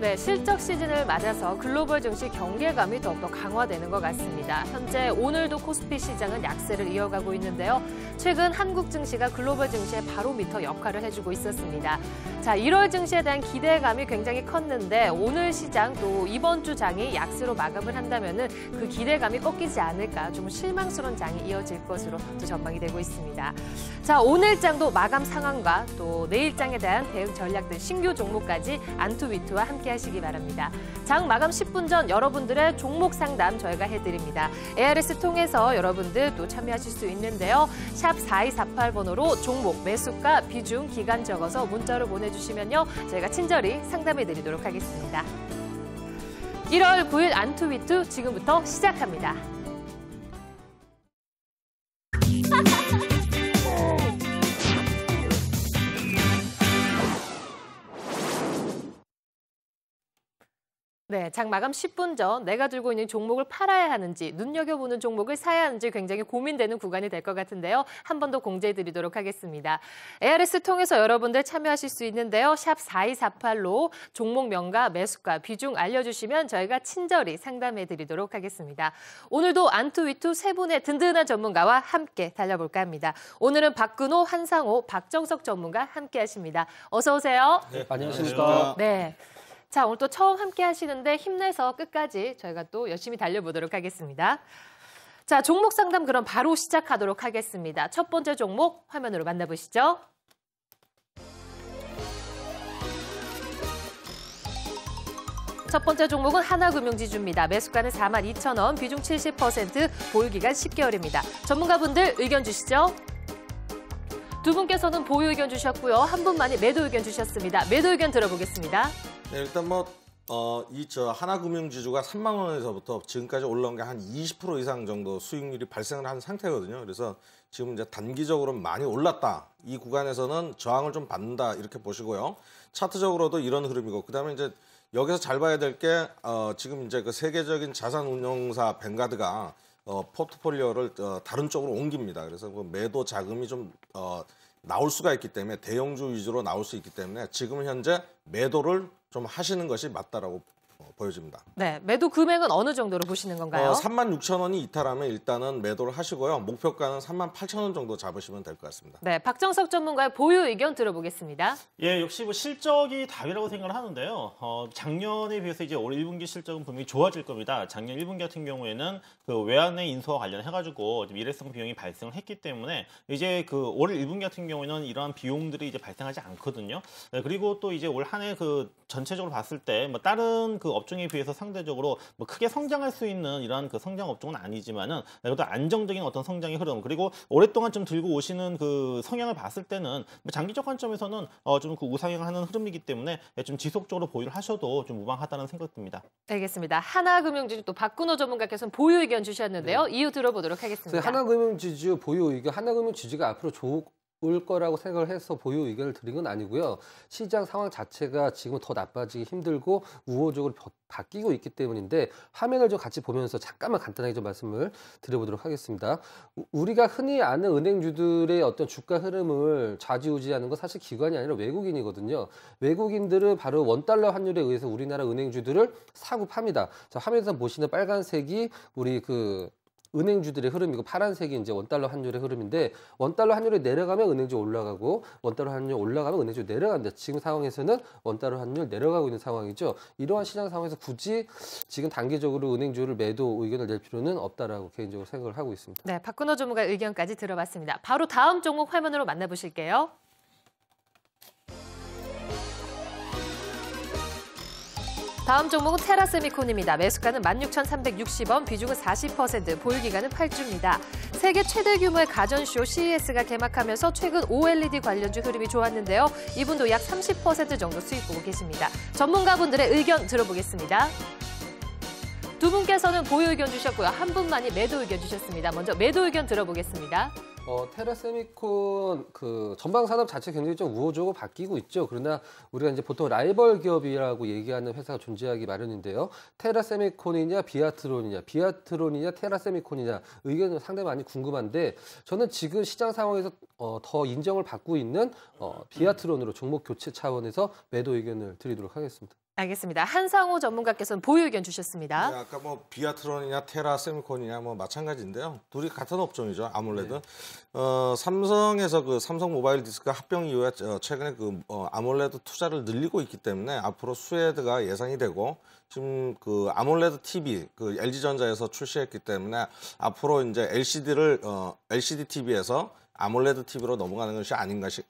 네, 실적 시즌을 맞아서 글로벌 증시 경계감이 더욱더 강화되는 것 같습니다. 현재 오늘도 코스피 시장은 약세를 이어가고 있는데요. 최근 한국 증시가 글로벌 증시의 바로미터 역할을 해주고 있었습니다. 자, 1월 증시에 대한 기대감이 굉장히 컸는데 오늘 시장 또 이번 주 장이 약세로 마감을 한다면은 그 기대감이 꺾이지 않을까 좀 실망스러운 장이 이어질 것으로 또 전망이 되고 있습니다. 자, 오늘 장도 마감 상황과 또 내일 장에 대한 대응 전략들 신규 종목까지 안투위투와 함께 하시기 바랍니다. 장 마감 10분 전 여러분들의 종목 상담 저희가 해드립니다. ARS 통해서 여러분들 또 참여하실 수 있는데요. 샵 4248번호로 종목, 매수가, 비중, 기간 적어서 문자로 보내주시면요. 저희가 친절히 상담해드리도록 하겠습니다. 1월 9일 안투위투 지금부터 시작합니다. 네, 장 마감 10분 전 내가 들고 있는 종목을 팔아야 하는지 눈여겨보는 종목을 사야 하는지 굉장히 고민되는 구간이 될 것 같은데요. 한 번 더 공지해드리도록 하겠습니다. ARS 통해서 여러분들 참여하실 수 있는데요. 샵 4248로 종목 명가, 매수가, 비중 알려주시면 저희가 친절히 상담해드리도록 하겠습니다. 오늘도 안투위투 세 분의 든든한 전문가와 함께 달려볼까 합니다. 오늘은 박근호, 한상호, 박정석 전문가 함께 하십니다. 어서 오세요. 네, 안녕하십니까. 네. 자, 오늘 또 처음 함께 하시는데 힘내서 끝까지 저희가 또 열심히 달려보도록 하겠습니다. 자, 종목 상담 그럼 바로 시작하도록 하겠습니다. 첫 번째 종목 화면으로 만나보시죠. 첫 번째 종목은 하나금융지주입니다. 매수가는 42,000원, 비중 70%, 보유기간 10개월입니다. 전문가분들 의견 주시죠. 두 분께서는 보유 의견 주셨고요. 한 분만이 매도 의견 주셨습니다. 매도 의견 들어보겠습니다. 네, 일단 하나금융지주가 3만 원에서부터 지금까지 올라온 게 한 20% 이상 정도 수익률이 발생을 한 상태거든요. 그래서 지금 이제 단기적으로 많이 올랐다. 이 구간에서는 저항을 좀 받는다 이렇게 보시고요. 차트적으로도 이런 흐름이고, 그다음에 이제 여기서 잘 봐야 될 게 지금 이제 그 세계적인 자산운용사 뱅가드가 포트폴리오를 다른 쪽으로 옮깁니다. 그래서 그 매도 자금이 좀 나올 수가 있기 때문에 대형주 위주로 나올 수 있기 때문에 지금 현재 매도를 좀 하시는 것이 맞다라고 보여집니다. 네, 매도 금액은 어느 정도로 보시는 건가요? 36,000원이 이탈하면 일단은 매도를 하시고요. 목표가는 38,000원 정도 잡으시면 될 것 같습니다. 네, 박정석 전문가의 보유 의견 들어보겠습니다. 예, 역시 뭐 실적이 답이라고 생각을 하는데요. 작년에 비해서 이제 올 1분기 실적은 분명히 좋아질 겁니다. 작년 1분기 같은 경우에는 그 외환의 인수와 관련해가지고 좀 일회성 비용이 발생을 했기 때문에 이제 그 올 1분기 같은 경우에는 이러한 비용들이 이제 발생하지 않거든요. 네, 그리고 또 이제 올 한 해 그 전체적으로 봤을 때 뭐 다른 그 업종에 비해서 상대적으로 뭐 크게 성장할 수 있는 이러한 그 성장 업종은 아니지만은 그래도 안정적인 어떤 성장의 흐름, 그리고 오랫동안 좀 들고 오시는 그 성향을 봤을 때는 장기적 관점에서는 좀 그 우상향하는 흐름이기 때문에 좀 지속적으로 보유를 하셔도 좀 무방하다는 생각이 듭니다. 알겠습니다. 하나금융지주 또 박근호 전문가께서는 보유 의견 주셨는데요. 네. 이유 들어보도록 하겠습니다. 하나금융지주 보유 의견, 하나금융지주가 앞으로 올 거라고 생각을 해서 보유 의견을 드린 건 아니고요. 시장 상황 자체가 지금 더 나빠지기 힘들고 우호적으로 바뀌고 있기 때문인데, 화면을 좀 같이 보면서 잠깐만 간단하게 좀 말씀을 드려보도록 하겠습니다. 우리가 흔히 아는 은행주들의 어떤 주가 흐름을 좌지우지하는 건 사실 기관이 아니라 외국인이거든요. 외국인들은 바로 원달러 환율에 의해서 우리나라 은행주들을 사고 팝니다. 자, 화면에서 보시는 빨간색이 우리 은행주들의 흐름이고, 파란색이 이제 원달러 환율의 흐름인데, 원달러 환율이 내려가면 은행주 올라가고 원달러 환율이 올라가면 은행주 내려간다. 지금 상황에서는 원달러 환율 내려가고 있는 상황이죠. 이러한 시장 상황에서 굳이 지금 단기적으로 은행주를 매도 의견을 낼 필요는 없다라고 개인적으로 생각을 하고 있습니다. 네, 박근호 전문가의 의견까지 들어봤습니다. 바로 다음 종목 화면으로 만나보실게요. 다음 종목은 테라세미콘입니다. 매수가는 16,360원, 비중은 40%, 보유기간은 8주입니다. 세계 최대 규모의 가전쇼 CES가 개막하면서 최근 OLED 관련주 흐름이 좋았는데요. 이분도 약 30% 정도 수익 보고 계십니다. 전문가분들의 의견 들어보겠습니다. 두 분께서는 보유 의견 주셨고요. 한 분만이 매도 의견 주셨습니다. 먼저 매도 의견 들어보겠습니다. 테라세미콘 전방 산업 자체 굉장히 좀 우호적으로 바뀌고 있죠. 그러나 우리가 이제 보통 라이벌 기업이라고 얘기하는 회사가 존재하기 마련인데요. 테라세미콘이냐 비아트론이냐 테라세미콘이냐 의견은 상당히 많이 궁금한데, 저는 지금 시장 상황에서 더 인정을 받고 있는 비아트론으로 종목 교체 차원에서 매도 의견을 드리도록 하겠습니다. 알겠습니다. 한상호 전문가께서는 보유 의견 주셨습니다. 네, 아까 뭐 비아트론이냐 테라 세미콘이냐 뭐 마찬가지인데요. 둘이 같은 업종이죠. 아몰레드. 삼성에서 그 삼성 모바일 디스크가 합병 이후에 최근에 그 아몰레드 투자를 늘리고 있기 때문에 앞으로 수혜가 예상이 되고 지금 그 아몰레드 TV 그 LG전자에서 출시했기 때문에 앞으로 이제 LCD TV에서 아몰레드 TV로 넘어가는 것이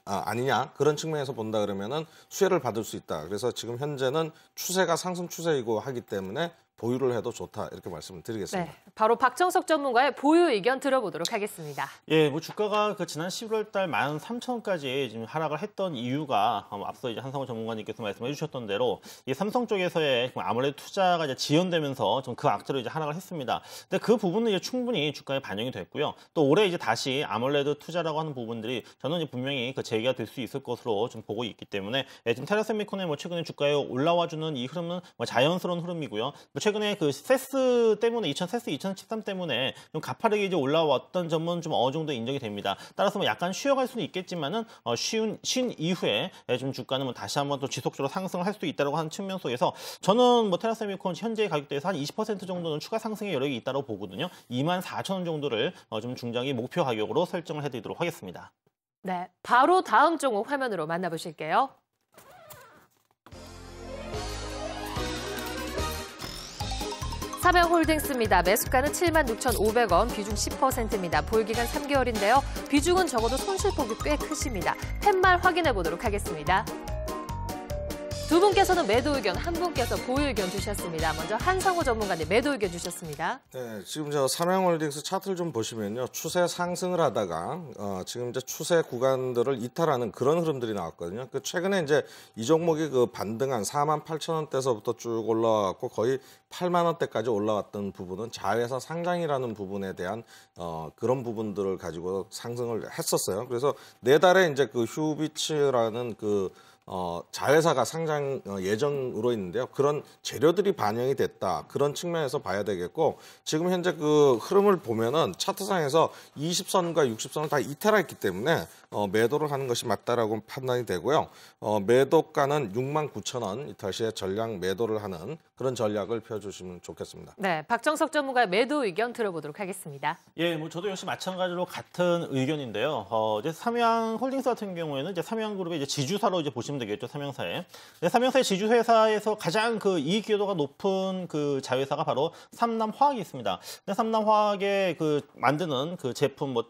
아니냐 그런 측면에서 본다 그러면은 수혜를 받을 수 있다. 그래서 지금 현재는 추세가 상승 추세이고 하기 때문에 보유를 해도 좋다 이렇게 말씀을 드리겠습니다. 네, 바로 박정석 전문가의 보유 의견 들어보도록 하겠습니다. 예, 뭐 주가가 그 지난 11월 달 13,000원까지 지금 하락을 했던 이유가 앞서 이제 한상호 전문가님께서 말씀해 주셨던 대로 이 삼성 쪽에서의 아무래도 투자가 이제 지연되면서 좀 그 악재로 이제 하락을 했습니다. 근데 그 부분은 이제 충분히 주가에 반영이 됐고요. 또 올해 이제 다시 아몰레드 투자라고 하는 부분들이 저는 이제 분명히 그 재개가 될 수 있을 것으로 좀 보고 있기 때문에 지금 테라세미콘의 뭐 최근에 주가에 올라와주는 이 흐름은 뭐 자연스러운 흐름이고요. 최근에 그 세스 때문에 2013 때문에 좀 가파르게 이제 올라왔던 점은 좀 어느 정도 인정이 됩니다. 따라서 뭐 약간 쉬어갈 수는 있겠지만은 쉰 이후에 좀 주가는 뭐 다시 한번 또 지속적으로 상승을 할 수도 있다고 하는 측면 속에서 저는 뭐 테라세미콘 현재 가격대에서 한 20% 정도는 추가 상승의 여력이 있다고 보거든요. 24,000원 정도를 좀 중장기 목표 가격으로 설정을 해드리도록 하겠습니다. 네, 바로 다음 종목 화면으로 만나보실게요. 삼양홀딩스입니다. 매수가는 76,500원, 비중 10%입니다. 보유기간 3개월인데요. 비중은 적어도 손실폭이 꽤 크십니다. 팻말 확인해 보도록 하겠습니다. 두 분께서는 매도 의견, 한 분께서 보유 의견 주셨습니다. 먼저 한상호 전문가님 매도 의견 주셨습니다. 네, 지금 저 삼양홀딩스 차트를 좀 보시면요, 추세 상승을 하다가 지금 이제 추세 구간들을 이탈하는 그런 흐름들이 나왔거든요. 그 최근에 이제 이 종목이 그 반등한 48,000원대서부터 쭉 올라왔고 거의 8만 원대까지 올라왔던 부분은 자회사 상장이라는 부분에 대한 그런 부분들을 가지고 상승을 했었어요. 그래서 내달에 이제 그 휴비츠라는 그 자회사가 상장 예정으로 있는데요. 그런 재료들이 반영이 됐다. 그런 측면에서 봐야 되겠고, 지금 현재 그 흐름을 보면은 차트상에서 20선과 60선을 다 이탈했기 때문에 매도를 하는 것이 맞다라고 판단이 되고요. 매도가는 69,000원, 이탈 시에 전량 매도를 하는 그런 전략을 펴주시면 좋겠습니다. 네, 박정석 전문가의 매도 의견 들어보도록 하겠습니다. 예, 뭐 저도 역시 마찬가지로 같은 의견인데요. 이제 삼양홀딩스 같은 경우에는 이제 삼양그룹의 이제 지주사로 이제 보시면 되겠죠, 삼양사에. 삼양사의 지주회사에서 가장 그 이익 기여도가 높은 그 자회사가 바로 삼남화학이 있습니다. 삼남화학의 그 만드는 그 제품 뭐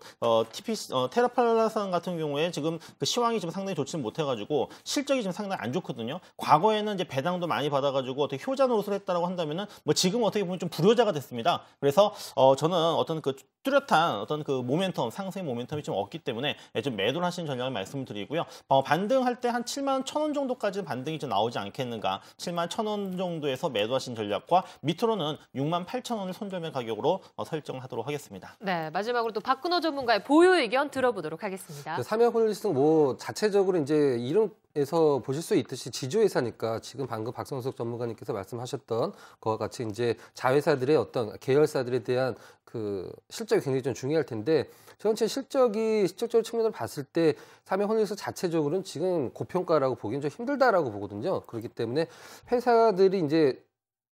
테라팔라산 같은 경우에 지금 그 시황이 지금 상당히 좋지는 못해가지고 실적이 지금 상당히 안 좋거든요. 과거에는 이제 배당도 많이 받아가지고 어떻게 효자 노릇을 했다라고 한다면은 뭐 지금 어떻게 보면 좀 불효자가 됐습니다. 그래서 저는 어떤 그 뚜렷한 어떤 그 모멘텀, 상승의 모멘텀이 좀 없기 때문에 좀 매도를 하시는 전략을 말씀드리고요. 반등할 때 한 71,000원 정도까지 반등이 좀 나오지 않겠는가. 71,000원 정도에서 매도하신 전략과 밑으로는 68,000원을 손절매 가격으로 설정하도록 하겠습니다. 네, 마지막으로 또 박근호 전문가의 보유 의견 들어보도록 하겠습니다. 삼양홀딩스 뭐 자체적으로 이제 이름에서 보실 수 있듯이 지주회사니까 지금 방금 박정석 전문가님께서 말씀하셨던 것과 같이 이제 자회사들의 어떤 계열사들에 대한 그 실적이 굉장히 좀 중요할 텐데 전체 실적적인 측면으로 봤을 때 삼양홀딩스 자체적으로는 지금 고평가라고 보기는 좀 힘들다라고 보거든요. 그렇기 때문에 회사들이 이제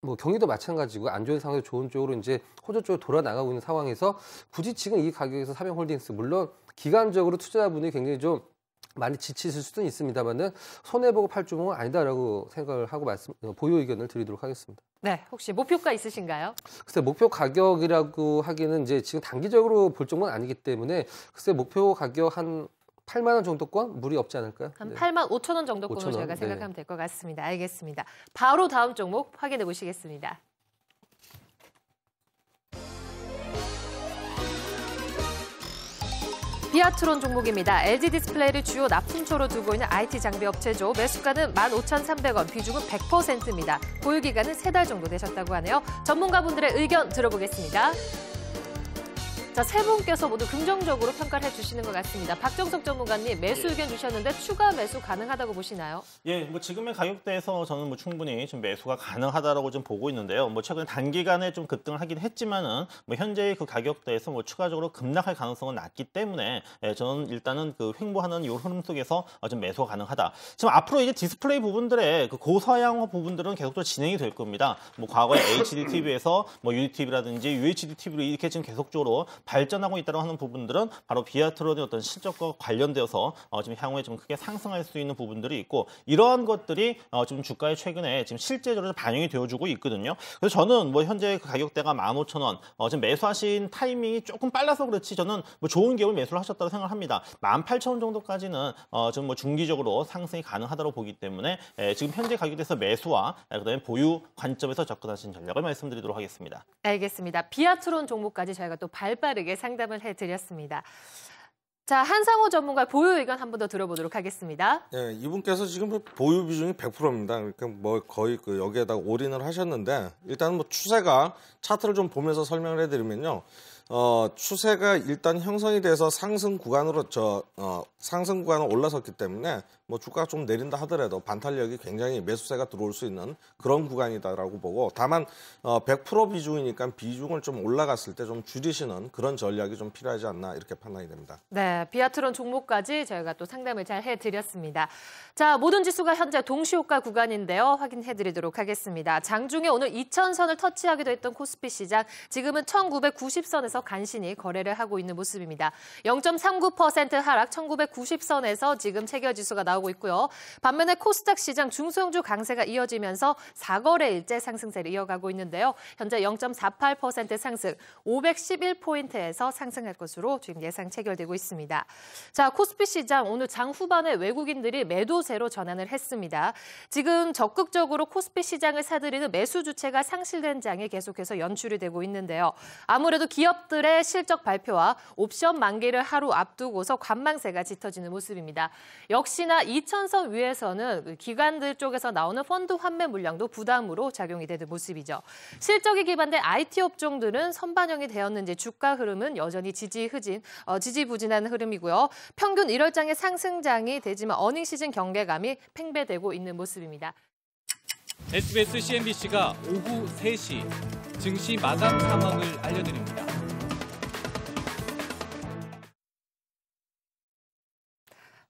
뭐 경기도 마찬가지고 안 좋은 상황에서 좋은 쪽으로 이제 호조 쪽으로 돌아 나가고 있는 상황에서 굳이 지금 이 가격에서 삼양홀딩스 물론 기간적으로 투자분이 굉장히 좀 많이 지치실 수도 있습니다만은 손해보고 팔 종목은 아니다라고 생각을 하고 보유 의견을 드리도록 하겠습니다. 네, 혹시 목표가 있으신가요? 글쎄 목표 가격이라고 하기는 이제 지금 단기적으로 볼 종목은 아니기 때문에 글쎄 목표 가격 한 8만 원 정도권 무리 없지 않을까요? 한 네. 8만 5천 원 정도권으로 5천 원? 저희가 생각하면 네. 될 것 같습니다. 알겠습니다. 바로 다음 종목 확인해 보시겠습니다. 비아트론 종목입니다. LG 디스플레이를 주요 납품처로 두고 있는 IT 장비 업체죠. 매수가는 15,300원, 비중은 100%입니다. 보유 기간은 3달 정도 되셨다고 하네요. 전문가분들의 의견 들어보겠습니다. 자, 세 분께서 모두 긍정적으로 평가를 해주시는 것 같습니다. 박정석 전문가님, 매수 의견 주셨는데 추가 매수 가능하다고 보시나요? 예, 뭐 지금의 가격대에서 저는 뭐 충분히 좀 매수가 가능하다라고 좀 보고 있는데요. 뭐 최근 단기간에 좀 급등을 하긴 했지만은 뭐 현재의 그 가격대에서 뭐 추가적으로 급락할 가능성은 낮기 때문에 저는 일단은 그 횡보하는 이 흐름 속에서 좀 매수가 가능하다. 지금 앞으로 이제 디스플레이 부분들의 그 고사양화 부분들은 계속적으로 진행이 될 겁니다. 뭐 과거에 HD TV에서 뭐 UTV라든지 UHD TV로 이렇게 지금 계속적으로 발전하고 있다고 하는 부분들은 바로 비아트론의 어떤 실적과 관련되어서 지금 향후에 좀 크게 상승할 수 있는 부분들이 있고 이러한 것들이 좀 주가에 최근에 지금 실제적으로 반영이 되어주고 있거든요. 그래서 저는 뭐 현재 그 가격대가 15,000원 지금 매수하신 타이밍이 조금 빨라서 그렇지 저는 뭐 좋은 기업을 매수를 하셨다고 생각합니다. 18,000원 정도까지는 좀 뭐 중기적으로 상승이 가능하다고 보기 때문에 지금 현재 가격대에서 매수와 그다음에 보유 관점에서 접근하신 전략을 말씀드리도록 하겠습니다. 알겠습니다. 비아트론 종목까지 저희가 또 발빠르게 상담을 해드렸습니다. 자, 한상호 전문가 보유 의견 한 번 더 들어보도록 하겠습니다. 예, 이분께서 지금 보유 비중이 100%입니다. 그러니까 뭐 거의 그 여기에다가 올인을 하셨는데 일단 뭐 추세가 차트를 좀 보면서 설명을 해드리면요. 추세가 일단 형성이 돼서 상승 구간으로 상승 구간을 올라섰기 때문에 뭐 주가가 좀 내린다 하더라도 반탄력이 굉장히 매수세가 들어올 수 있는 그런 구간이다라고 보고 다만 100% 비중이니까 비중을 좀 올라갔을 때 좀 줄이시는 그런 전략이 좀 필요하지 않나 이렇게 판단이 됩니다. 네, 비아트론 종목까지 저희가 또 상담을 잘 해드렸습니다. 자, 모든 지수가 현재 동시호가 구간인데요. 확인해드리도록 하겠습니다. 장중에 오늘 2000선을 터치하기도 했던 코스피 시장 지금은 1990선에서 간신히 거래를 하고 있는 모습입니다. 0.39% 하락 1990선에서 지금 체결 지수가 나오고 있고요. 반면에 코스닥 시장 중소형주 강세가 이어지면서 4거래일째 상승세를 이어가고 있는데요. 현재 0.48% 상승 511포인트에서 상승할 것으로 지금 예상 체결되고 있습니다. 자, 코스피 시장 오늘 장 후반에 외국인들이 매도세로 전환을 했습니다. 지금 적극적으로 코스피 시장을 사들이는 매수 주체가 상실된 장이 계속해서 연출이 되고 있는데요. 아무래도 기업들의 실적 발표와 옵션 만기를 하루 앞두고서 관망세가 짙어지는 모습입니다. 역시나 2000선 위에서는 기관들 쪽에서 나오는 펀드 환매 물량도 부담으로 작용이 되는 모습이죠. 실적이 기반된 IT 업종들은 선반영이 되었는지 주가 흐름은 여전히 지지부진한 흐름이고요. 평균 1월장의 상승장이 되지만 어닝 시즌 경계감이 팽배되고 있는 모습입니다. SBS CNBC가 오후 3시 증시 마감 상황을 알려드립니다.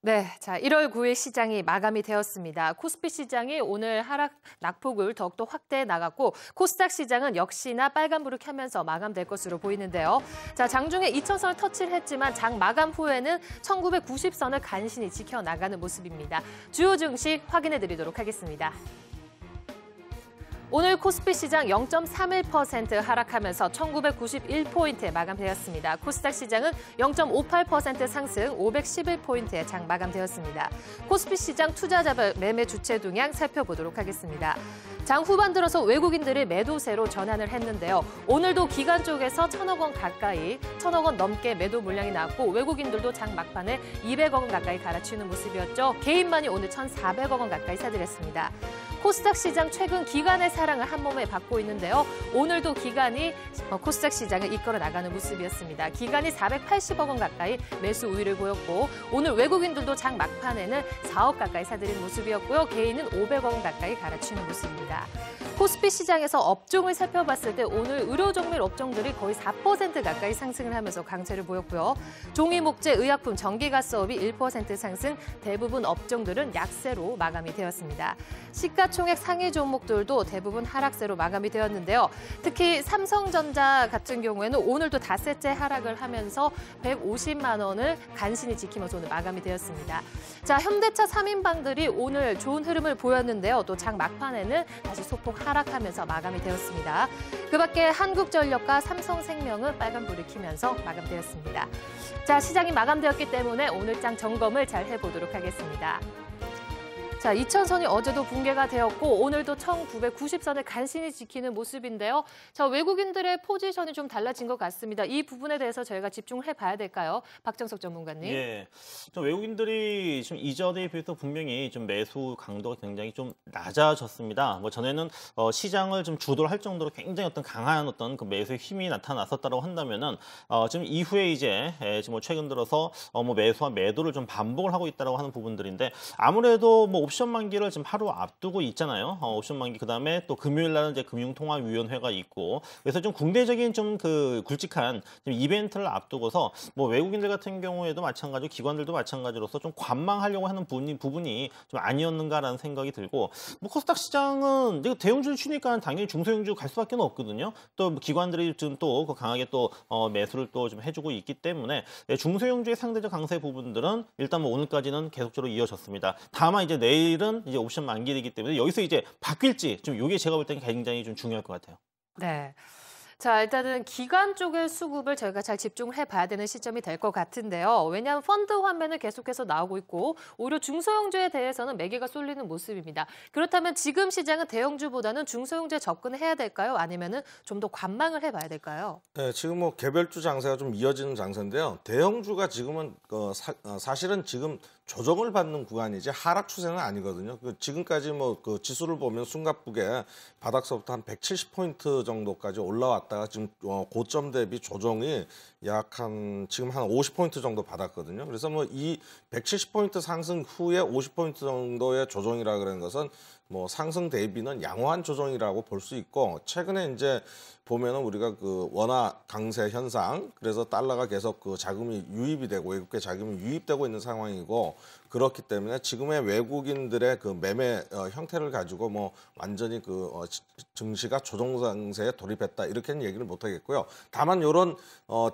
네, 자 1월 9일 시장이 마감이 되었습니다. 코스피 시장이 오늘 하락 낙폭을 더욱더 확대해 나갔고 코스닥 시장은 역시나 빨간불을 켜면서 마감될 것으로 보이는데요. 자, 장중에 2000선을 터치를 했지만 장 마감 후에는 1990선을 간신히 지켜나가는 모습입니다. 주요 증시 확인해 드리도록 하겠습니다. 오늘 코스피 시장 0.31% 하락하면서 1991포인트에 마감되었습니다. 코스닥 시장은 0.58% 상승 511포인트에 장 마감되었습니다. 코스피 시장 투자자 매매 주체 동향 살펴보도록 하겠습니다. 장 후반 들어서 외국인들이 매도세로 전환을 했는데요. 오늘도 기관 쪽에서 1,000억 원 가까이, 1,000억 원 넘게 매도 물량이 나왔고 외국인들도 장 막판에 200억 원 가까이 갈아치우는 모습이었죠. 개인만이 오늘 1,400억 원 가까이 사들였습니다. 코스닥 시장 최근 기관의 사랑을 한 몸에 받고 있는데요. 오늘도 기관이 코스닥 시장을 이끌어 나가는 모습이었습니다. 기관이 480억 원 가까이 매수 우위를 보였고 오늘 외국인들도 장 막판에는 4억 가까이 사들인 모습이었고요. 개인은 500억 원 가까이 갈아치우는 모습입니다. 코스피 시장에서 업종을 살펴봤을 때 오늘 의료 종밀 업종들이 거의 4% 가까이 상승을 하면서 강세를 보였고요. 종이, 목재, 의약품, 전기가스업이 1% 상승, 대부분 업종들은 약세로 마감이 되었습니다. 시가총액 상위 종목들도 대부분 하락세로 마감이 되었는데요. 특히 삼성전자 같은 경우에는 오늘도 닷새째 하락을 하면서 150만 원을 간신히 지키면서 오늘 마감이 되었습니다. 자, 현대차 3인방들이 오늘 좋은 흐름을 보였는데요. 또 장 막판에는 다시 소폭 하락하면서 마감이 되었습니다. 그 밖에 한국전력과 삼성생명은 빨간불을 켜면서 마감되었습니다. 자, 시장이 마감되었기 때문에 오늘 장 점검을 잘 해보도록 하겠습니다. 자, 2000선이 어제도 붕괴가 되었고 오늘도 1990선을 간신히 지키는 모습인데요. 자, 외국인들의 포지션이 좀 달라진 것 같습니다. 이 부분에 대해서 저희가 집중을 해봐야 될까요? 박정석 전문가님. 예, 좀 외국인들이 좀 이전에 비해서 분명히 좀 매수 강도가 굉장히 좀 낮아졌습니다. 뭐 전에는 시장을 좀 주도를 할 정도로 굉장히 어떤 강한 어떤 그 매수의 힘이 나타났었다고 한다면은 지금 이후에 이제 지금 뭐 최근 들어서 뭐 매수와 매도를 좀 반복을 하고 있다라고 하는 부분들인데 아무래도 뭐 옵션 만기를 지금 하루 앞두고 있잖아요. 옵션 만기 그다음에 또 금요일 날은 이제 금융통화위원회가 있고 그래서 좀 궁대적인 좀 그 굵직한 좀 이벤트를 앞두고서 뭐 외국인들 같은 경우에도 마찬가지로 기관들도 마찬가지로서 좀 관망하려고 하는 부분이 좀 아니었는가라는 생각이 들고 뭐 코스닥 시장은 이제 대형주를 치니까 당연히 중소형주 갈 수밖에 없거든요. 또 기관들이 좀 또 강하게 또 매수를 또 좀 해주고 있기 때문에 중소형주의 상대적 강세 부분들은 일단 뭐 오늘까지는 계속적으로 이어졌습니다. 다만 이제 내일은 이제 옵션 만기이기 때문에 여기서 이제 바뀔지 좀 이게 제가 볼 때는 굉장히 좀 중요할 것 같아요. 네. 자, 일단은 기관 쪽의 수급을 저희가 잘 집중을 해봐야 되는 시점이 될 것 같은데요. 왜냐하면 펀드 환매는 계속해서 나오고 있고 오히려 중소형주에 대해서는 매개가 쏠리는 모습입니다. 그렇다면 지금 시장은 대형주보다는 중소형주에 접근해야 될까요? 아니면은 좀 더 관망을 해봐야 될까요? 네, 지금 뭐 개별주 장세가 좀 이어지는 장세인데요. 대형주가 지금은 사실은 지금 조정을 받는 구간이지 하락 추세는 아니거든요. 지금까지 뭐 그 지수를 보면 숨가쁘게 바닥서부터 한 170포인트 정도까지 올라왔다가 지금 고점 대비 조정이 약 지금 한 50포인트 정도 받았거든요. 그래서 뭐 이 170포인트 상승 후에 50포인트 정도의 조정이라 그러는 것은 뭐 상승 대비는 양호한 조정이라고 볼 수 있고 최근에 이제 보면은 우리가 그 원화 강세 현상 그래서 달러가 계속 그 자금이 유입이 되고 외국계 자금이 유입되고 있는 상황이고 그렇기 때문에 지금의 외국인들의 그 매매 형태를 가지고 뭐 완전히 그 증시가 조정 상세에 돌입했다 이렇게는 얘기를 못 하겠고요. 다만 이런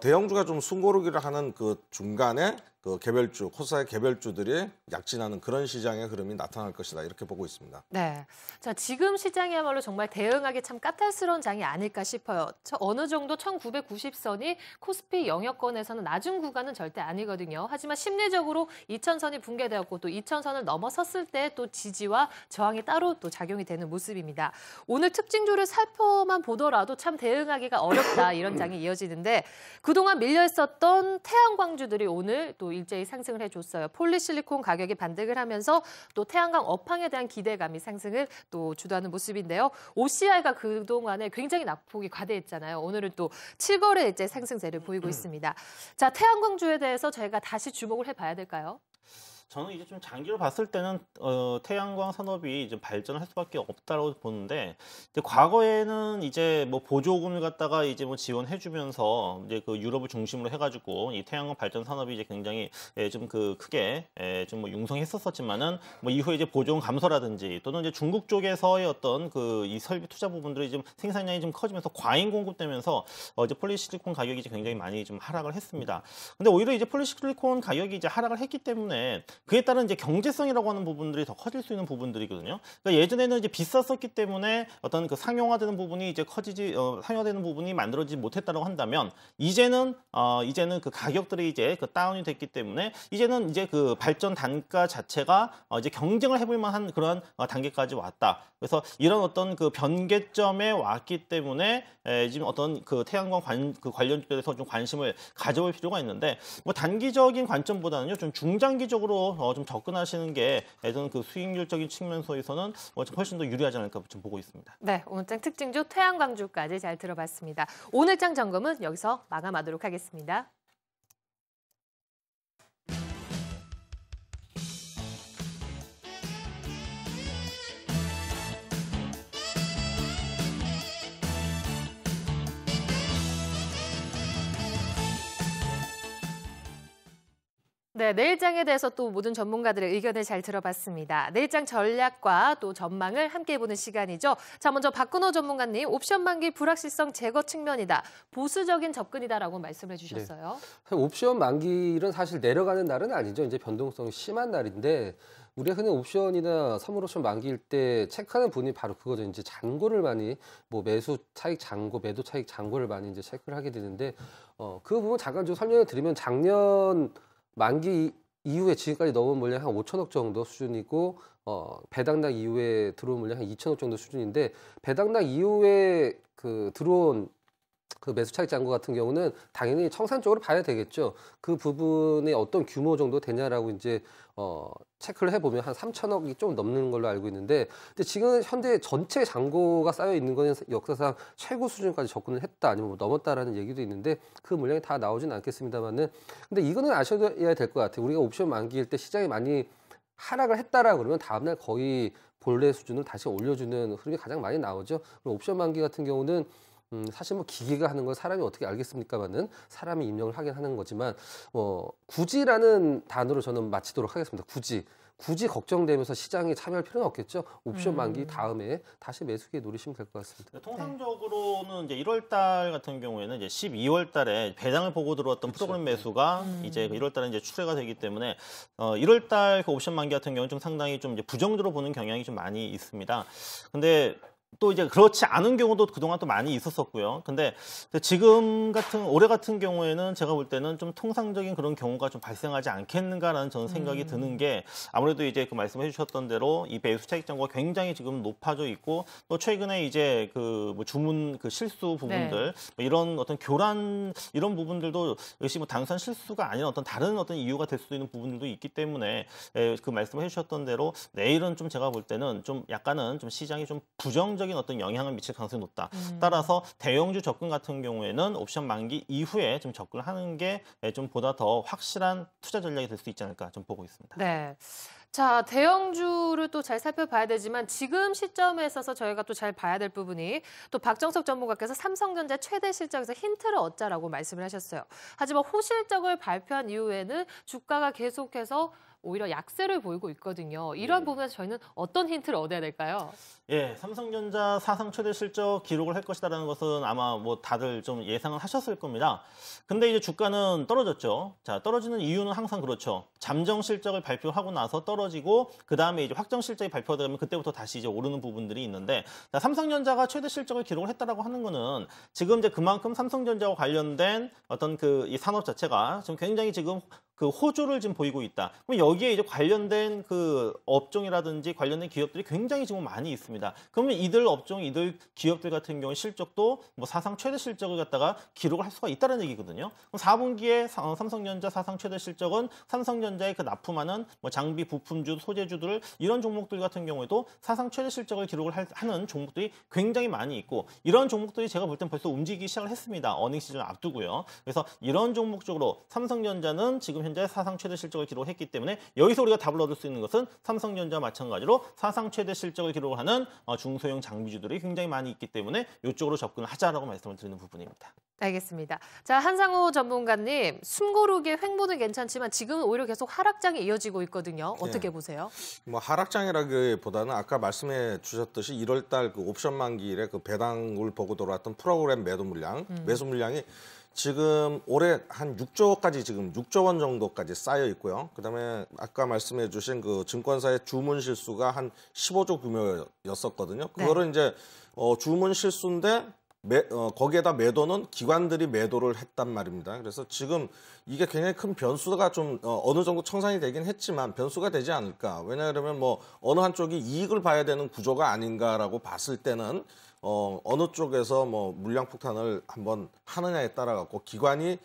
대형주가 좀 숨고르기를 하는 그 중간에 그 개별주, 코스닥의 개별주들이 약진하는 그런 시장의 흐름이 나타날 것이다 이렇게 보고 있습니다. 네, 자 지금 시장이야말로 정말 대응하기 참 까탈스러운 장이 아닐까 싶어요. 어느 정도 1990선이 코스피 영역권에서는 낮은 구간은 절대 아니거든요. 하지만 심리적으로 2000선이 붕괴되었고 또 2000선을 넘어섰을 때 또 지지와 저항이 따로 또 작용이 되는 모습입니다. 오늘 특징주를 살펴만 보더라도 참 대응하기가 어렵다 이런 장이 이어지는데 그동안 밀려 있었던 태양광주들이 오늘 또 일제히 상승을 해줬어요. 폴리실리콘 가격이 반등을 하면서 또 태양광 업황에 대한 기대감이 상승을 또 주도하는 모습인데요. OCI가 그동안에 굉장히 낙폭이 과대했잖아요. 오늘은 또 7거래일째 상승세를 보이고 있습니다. 자, 태양광주에 대해서 저희가 다시 주목을 해봐야 될까요? 저는 이제 좀 장기로 봤을 때는 태양광 산업이 이제 발전할 수밖에 없다고 보는데 이제 과거에는 이제 뭐 보조금을 갖다가 이제 뭐 지원해주면서 이제 그 유럽을 중심으로 해가지고 이 태양광 발전 산업이 이제 굉장히 좀 그 크게 좀 뭐 융성했었지만은 뭐 이후에 이제 보조금 감소라든지 또는 이제 중국 쪽에서의 어떤 그 이 설비 투자 부분들이 좀 생산량이 좀 커지면서 과잉 공급되면서 이제 폴리실리콘 가격이 이제 굉장히 많이 좀 하락을 했습니다. 근데 오히려 이제 폴리실리콘 가격이 이제 하락을 했기 때문에 그에 따른 이제 경제성이라고 하는 부분들이 더 커질 수 있는 부분들이거든요. 그러니까 예전에는 이제 비쌌었기 때문에 어떤 그 상용화되는 부분이 이제 상용화되는 부분이 만들어지지 못했다고 한다면 이제는 그 가격들이 이제 그 다운이 됐기 때문에 이제는 이제 그 발전 단가 자체가 이제 경쟁을 해볼 만한 그런 단계까지 왔다. 그래서 이런 어떤 그 변개점에 왔기 때문에 지금 어떤 그 태양광 관련주에서 좀 관심을 가져볼 필요가 있는데 뭐 단기적인 관점보다는요 좀 중장기적으로 좀 접근하시는 게 저는 그 수익률적인 측면에서는 훨씬 더 유리하지 않을까 좀 보고 있습니다. 네, 오늘장 특징주 태양광주까지 잘 들어봤습니다. 오늘장 점검은 여기서 마감하도록 하겠습니다. 네, 내일장에 대해서 또 모든 전문가들의 의견을 잘 들어봤습니다. 내일장 전략과 또 전망을 함께 해보는 시간이죠. 자, 먼저 박근호 전문가님, 옵션 만기 불확실성 제거 측면이다. 보수적인 접근이다라고 말씀해 주셨어요. 네. 옵션 만기일은 사실 내려가는 날은 아니죠. 이제 변동성이 심한 날인데 우리가 흔히 옵션이나 선물 옵션 만기일 때 체크하는 부분이 바로 그거죠. 이제 잔고를 많이 뭐 매수 차익 잔고, 매도 차익 잔고를 많이 이제 체크를 하게 되는데 그 부분 잠깐 좀 설명을 드리면 작년 만기 이후에 지금까지 넣은 물량 한 5천억 정도 수준이고 배당락 이후에 들어온 물량 한 2천억 정도 수준인데 배당락 이후에 그 들어온 그 매수 차익 잔고 같은 경우는 당연히 청산 쪽으로 봐야 되겠죠. 그 부분이 어떤 규모 정도 되냐라고 이제 체크를 해보면 한 3천억이 좀 넘는 걸로 알고 있는데, 근데 지금 현재 전체 잔고가 쌓여 있는 거는 역사상 최고 수준까지 접근을 했다 아니면 뭐 넘었다라는 얘기도 있는데 그 물량이 다 나오진 않겠습니다만은, 근데 이거는 아셔야 될 것 같아요. 우리가 옵션 만기일 때 시장이 많이 하락을 했다라 그러면 다음날 거의 본래 수준을 다시 올려주는 흐름이 가장 많이 나오죠. 그리고 옵션 만기 같은 경우는 사실 뭐 기계가 하는 걸 사람이 어떻게 알겠습니까만은 사람이 입력을 하긴 하는 거지만 굳이라는 단어로 저는 마치도록 하겠습니다. 굳이 걱정되면서 시장에 참여할 필요는 없겠죠. 옵션 만기 다음에 다시 매수기에 노리시면 될 것 같습니다. 통상적으로는 이제 1월 달 같은 경우에는 이제 12월 달에 배당을 보고 들어왔던 프로그램 매수가 이제 1월 달에 이제 출회가 되기 때문에 1월 달 그 옵션 만기 같은 경우는 좀 상당히 좀 이제 부정적으로 보는 경향이 좀 많이 있습니다. 근데 또 이제 그렇지 않은 경우도 그동안 또 많이 있었었고요. 근데 지금 올해 같은 경우에는 제가 볼 때는 좀 통상적인 그런 경우가 좀 발생하지 않겠는가라는 저는 생각이 드는 게, 아무래도 이제 그 말씀해 주셨던 대로 이 매수 차익 잔고가 굉장히 지금 높아져 있고, 또 최근에 이제 그 뭐 주문 그 실수 부분들, 뭐 이런 어떤 교란 이런 부분들도 역시 뭐 단순한 실수가 아닌 어떤 다른 어떤 이유가 될 수도 있는 부분들도 있기 때문에 그 말씀해 주셨던 대로 내일은 좀 제가 볼 때는 좀 약간은 좀 시장이 좀 부정적인 어떤 영향을 미칠 가능성이 높다. 따라서 대형주 접근 같은 경우에는 옵션 만기 이후에 좀 접근을 하는 게 좀 보다 더 확실한 투자 전략이 될 수 있지 않을까 좀 보고 있습니다. 네. 자, 대형주를 또 잘 살펴봐야 되지만 지금 시점에 있어서 저희가 또 잘 봐야 될 부분이, 또 박정석 전문가께서 삼성전자 최대 실적에서 힌트를 얻자라고 말씀을 하셨어요. 하지만 호실적을 발표한 이후에는 주가가 계속해서 오히려 약세를 보이고 있거든요. 이런 부분에서 저희는 어떤 힌트를 얻어야 될까요? 예, 삼성전자 사상 최대 실적 기록을 할 것이다라는 것은 아마 뭐 다들 좀 예상을 하셨을 겁니다. 근데 이제 주가는 떨어졌죠. 자, 떨어지는 이유는 항상 그렇죠. 잠정 실적을 발표하고 나서 떨어지고, 그 다음에 이제 확정 실적이 발표되면 그때부터 다시 이제 오르는 부분들이 있는데, 자, 삼성전자가 최대 실적을 기록을 했다라고 하는 거는 지금 이제 그만큼 삼성전자와 관련된 어떤 그 이 산업 자체가 지금 굉장히 지금 그 호조를 지금 보이고 있다. 그럼 여기에 이제 관련된 그 업종이라든지 관련된 기업들이 굉장히 지금 많이 있습니다. 그러면 이들 업종, 이들 기업들 같은 경우 실적도 뭐 사상 최대 실적을 갖다가 기록을 할 수가 있다는 얘기거든요. 그럼 4분기에 삼성전자 사상 최대 실적은 삼성전자의 그 납품하는 뭐 장비, 부품주, 소재주들 이런 종목들 같은 경우에도 사상 최대 실적을 기록을 하는 종목들이 굉장히 많이 있고, 이런 종목들이 제가 볼 땐 벌써 움직이기 시작을 했습니다. 어닝 시즌을 앞두고요. 그래서 이런 종목 쪽으로 삼성전자는 지금 현재 사상 최대 실적을 기록했기 때문에 여기서 우리가 답을 얻을 수 있는 것은 삼성전자와 마찬가지로 사상 최대 실적을 기록을 하는 중소형 장비주들이 굉장히 많이 있기 때문에 이쪽으로 접근을 하자라고 말씀을 드리는 부분입니다. 알겠습니다. 자, 한상호 전문가님, 숨고르기의 횡보는 괜찮지만 지금은 오히려 계속 하락장이 이어지고 있거든요. 어떻게 보세요? 뭐 하락장이라기보다는 아까 말씀해 주셨듯이 1월 달 그 옵션 만기일에 그 배당을 보고 돌아왔던 프로그램 매도 물량, 매수 물량이 지금 올해 한 6조까지 지금 6조 원 정도까지 쌓여 있고요. 그다음에 아까 말씀해 주신 그 증권사의 주문 실수가 한 15조 규모였었거든요. 그거를 이제 주문 실수인데 거기에다 매도는 기관들이 매도를 했단 말입니다. 그래서 지금 이게 굉장히 큰 변수가 좀 어느 정도 청산이 되긴 했지만 변수가 되지 않을까. 왜냐하면 뭐 어느 한쪽이 이익을 봐야 되는 구조가 아닌가라고 봤을 때는 어느 쪽에서 뭐 물량 폭탄을 한번 하느냐에 따라 갖고 기관이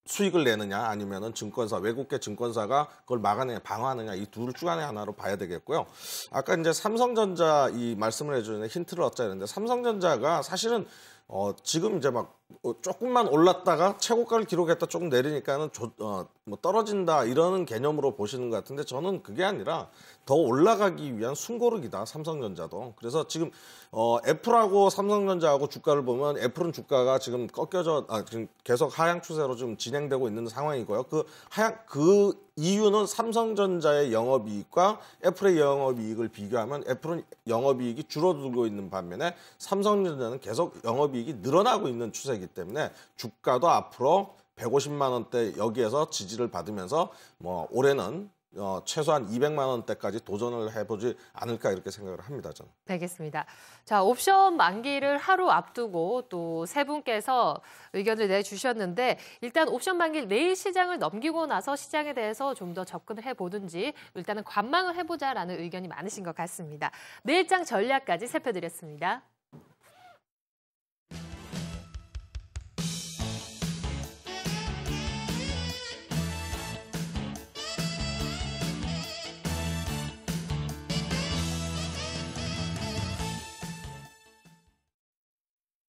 수익을 내느냐 아니면은 증권사, 외국계 증권사가 그걸 막아내냐, 방어하느냐, 이 둘 중 안에 하나로 봐야 되겠고요. 아까 이제 삼성전자 이 말씀을 해주는 힌트를 얻자 했는데, 삼성전자가 사실은 지금 이제 막 조금만 올랐다가 최고가를 기록했다 조금 내리니까는 뭐 떨어진다 이런 개념으로 보시는 것 같은데, 저는 그게 아니라 더 올라가기 위한 숨고르기다, 삼성전자도. 그래서 지금 애플하고 삼성전자하고 주가를 보면 애플은 주가가 지금 지금 계속 하향 추세로 좀 진행되고 있는 상황이고요. 그 이유는 삼성전자의 영업이익과 애플의 영업이익을 비교하면 애플은 영업이익이 줄어들고 있는 반면에 삼성전자는 계속 영업이익이 늘어나고 있는 추세이기 때문에 주가도 앞으로 150만 원대 여기에서 지지를 받으면서 뭐 올해는 최소한 200만 원대까지 도전을 해보지 않을까 이렇게 생각을 합니다. 저는. 알겠습니다. 자, 옵션 만기를 하루 앞두고 또 세 분께서 의견을 내주셨는데 일단 옵션 만기 내일 시장을 넘기고 나서 시장에 대해서 좀 더 접근을 해보든지 일단은 관망을 해보자라는 의견이 많으신 것 같습니다. 내일장 전략까지 살펴드렸습니다.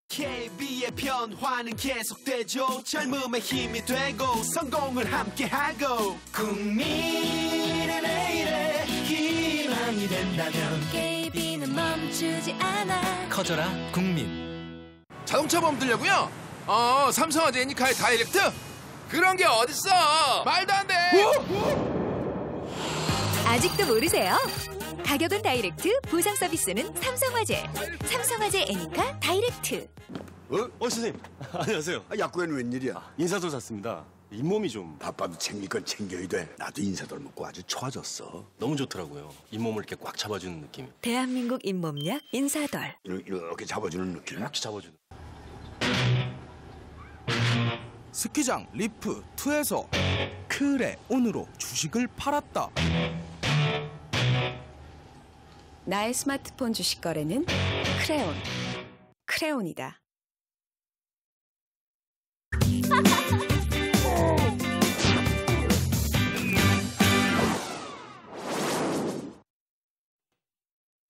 KB의 변화는 계속되죠. 젊음의 힘이 되고 성공을 함께하고 국민의 내일에 희망이 된다면 KB는 멈추지 않아. 커져라 국민. 자동차 보험 들려고요? 삼성화재 애니카의 다이렉트? 그런 게 어딨어? 말도 안 돼! 아직도 모르세요? 가격은 다이렉트, 보상 서비스는 삼성화재. 삼성화재 애니카 다이렉트. 선생님. 안녕하세요. 약국에는 웬일이야? 인사도 샀습니다. 잇몸이 좀 바빠도 챙길 건 챙겨야 돼. 나도 인사돌 먹고 아주 좋아졌어. 너무 좋더라고요. 잇몸을 이렇게 꽉 잡아주는 느낌. 대한민국 잇몸약 인사돌. 이렇게 잡아주는 느낌. 이렇게 잡아주는. 스키장 리프2에서 크레온으로 주식을 팔았다. 나의 스마트폰 주식 거래는 크레온. 크레온이다.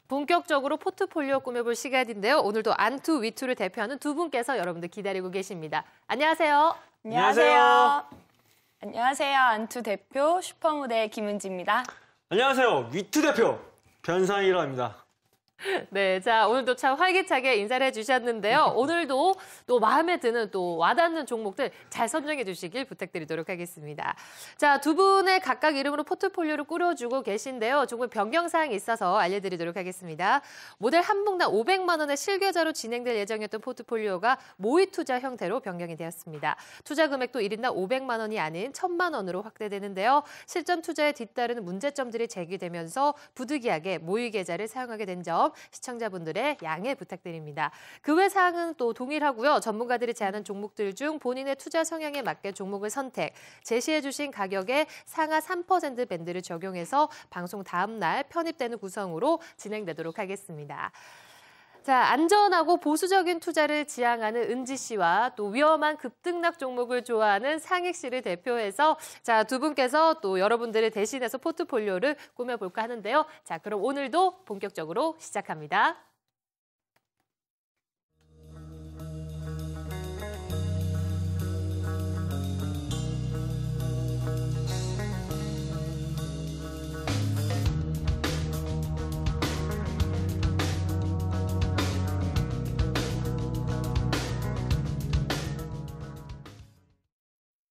본격적으로 포트폴리오 꾸며볼 시간인데요. 오늘도 안투 위투를 대표하는 두 분께서 여러분들 기다리고 계십니다. 안녕하세요. 안녕하세요. 안녕하세요. 안투 대표 슈퍼모델 김은지입니다. 안녕하세요. 위투 대표 변상이라고 합니다. 네, 자 오늘도 참 활기차게 인사를 해주셨는데요. 오늘도 또 마음에 드는 또 와닿는 종목들 잘 선정해 주시길 부탁드리도록 하겠습니다. 자, 두 분의 각각 이름으로 포트폴리오를 꾸려주고 계신데요. 조금 변경사항이 있어서 알려드리도록 하겠습니다. 모델 한 분당 500만 원의 실계좌로 진행될 예정이었던 포트폴리오가 모의 투자 형태로 변경이 되었습니다. 투자 금액도 1인당 500만 원이 아닌 1000만 원으로 확대되는데요. 실전 투자에 뒤따르는 문제점들이 제기되면서 부득이하게 모의 계좌를 사용하게 된 점 시청자분들의 양해 부탁드립니다. 그 외 사항은 또 동일하고요. 전문가들이 제안한 종목들 중 본인의 투자 성향에 맞게 종목을 선택, 제시해 주신 가격에 상하 3% 밴드를 적용해서 방송 다음 날 편입되는 구성으로 진행되도록 하겠습니다. 자, 안전하고 보수적인 투자를 지향하는 은지 씨와 또 위험한 급등락 종목을 좋아하는 상익 씨를 대표해서 자, 두 분께서 또 여러분들을 대신해서 포트폴리오를 꾸며볼까 하는데요. 자, 그럼 오늘도 본격적으로 시작합니다.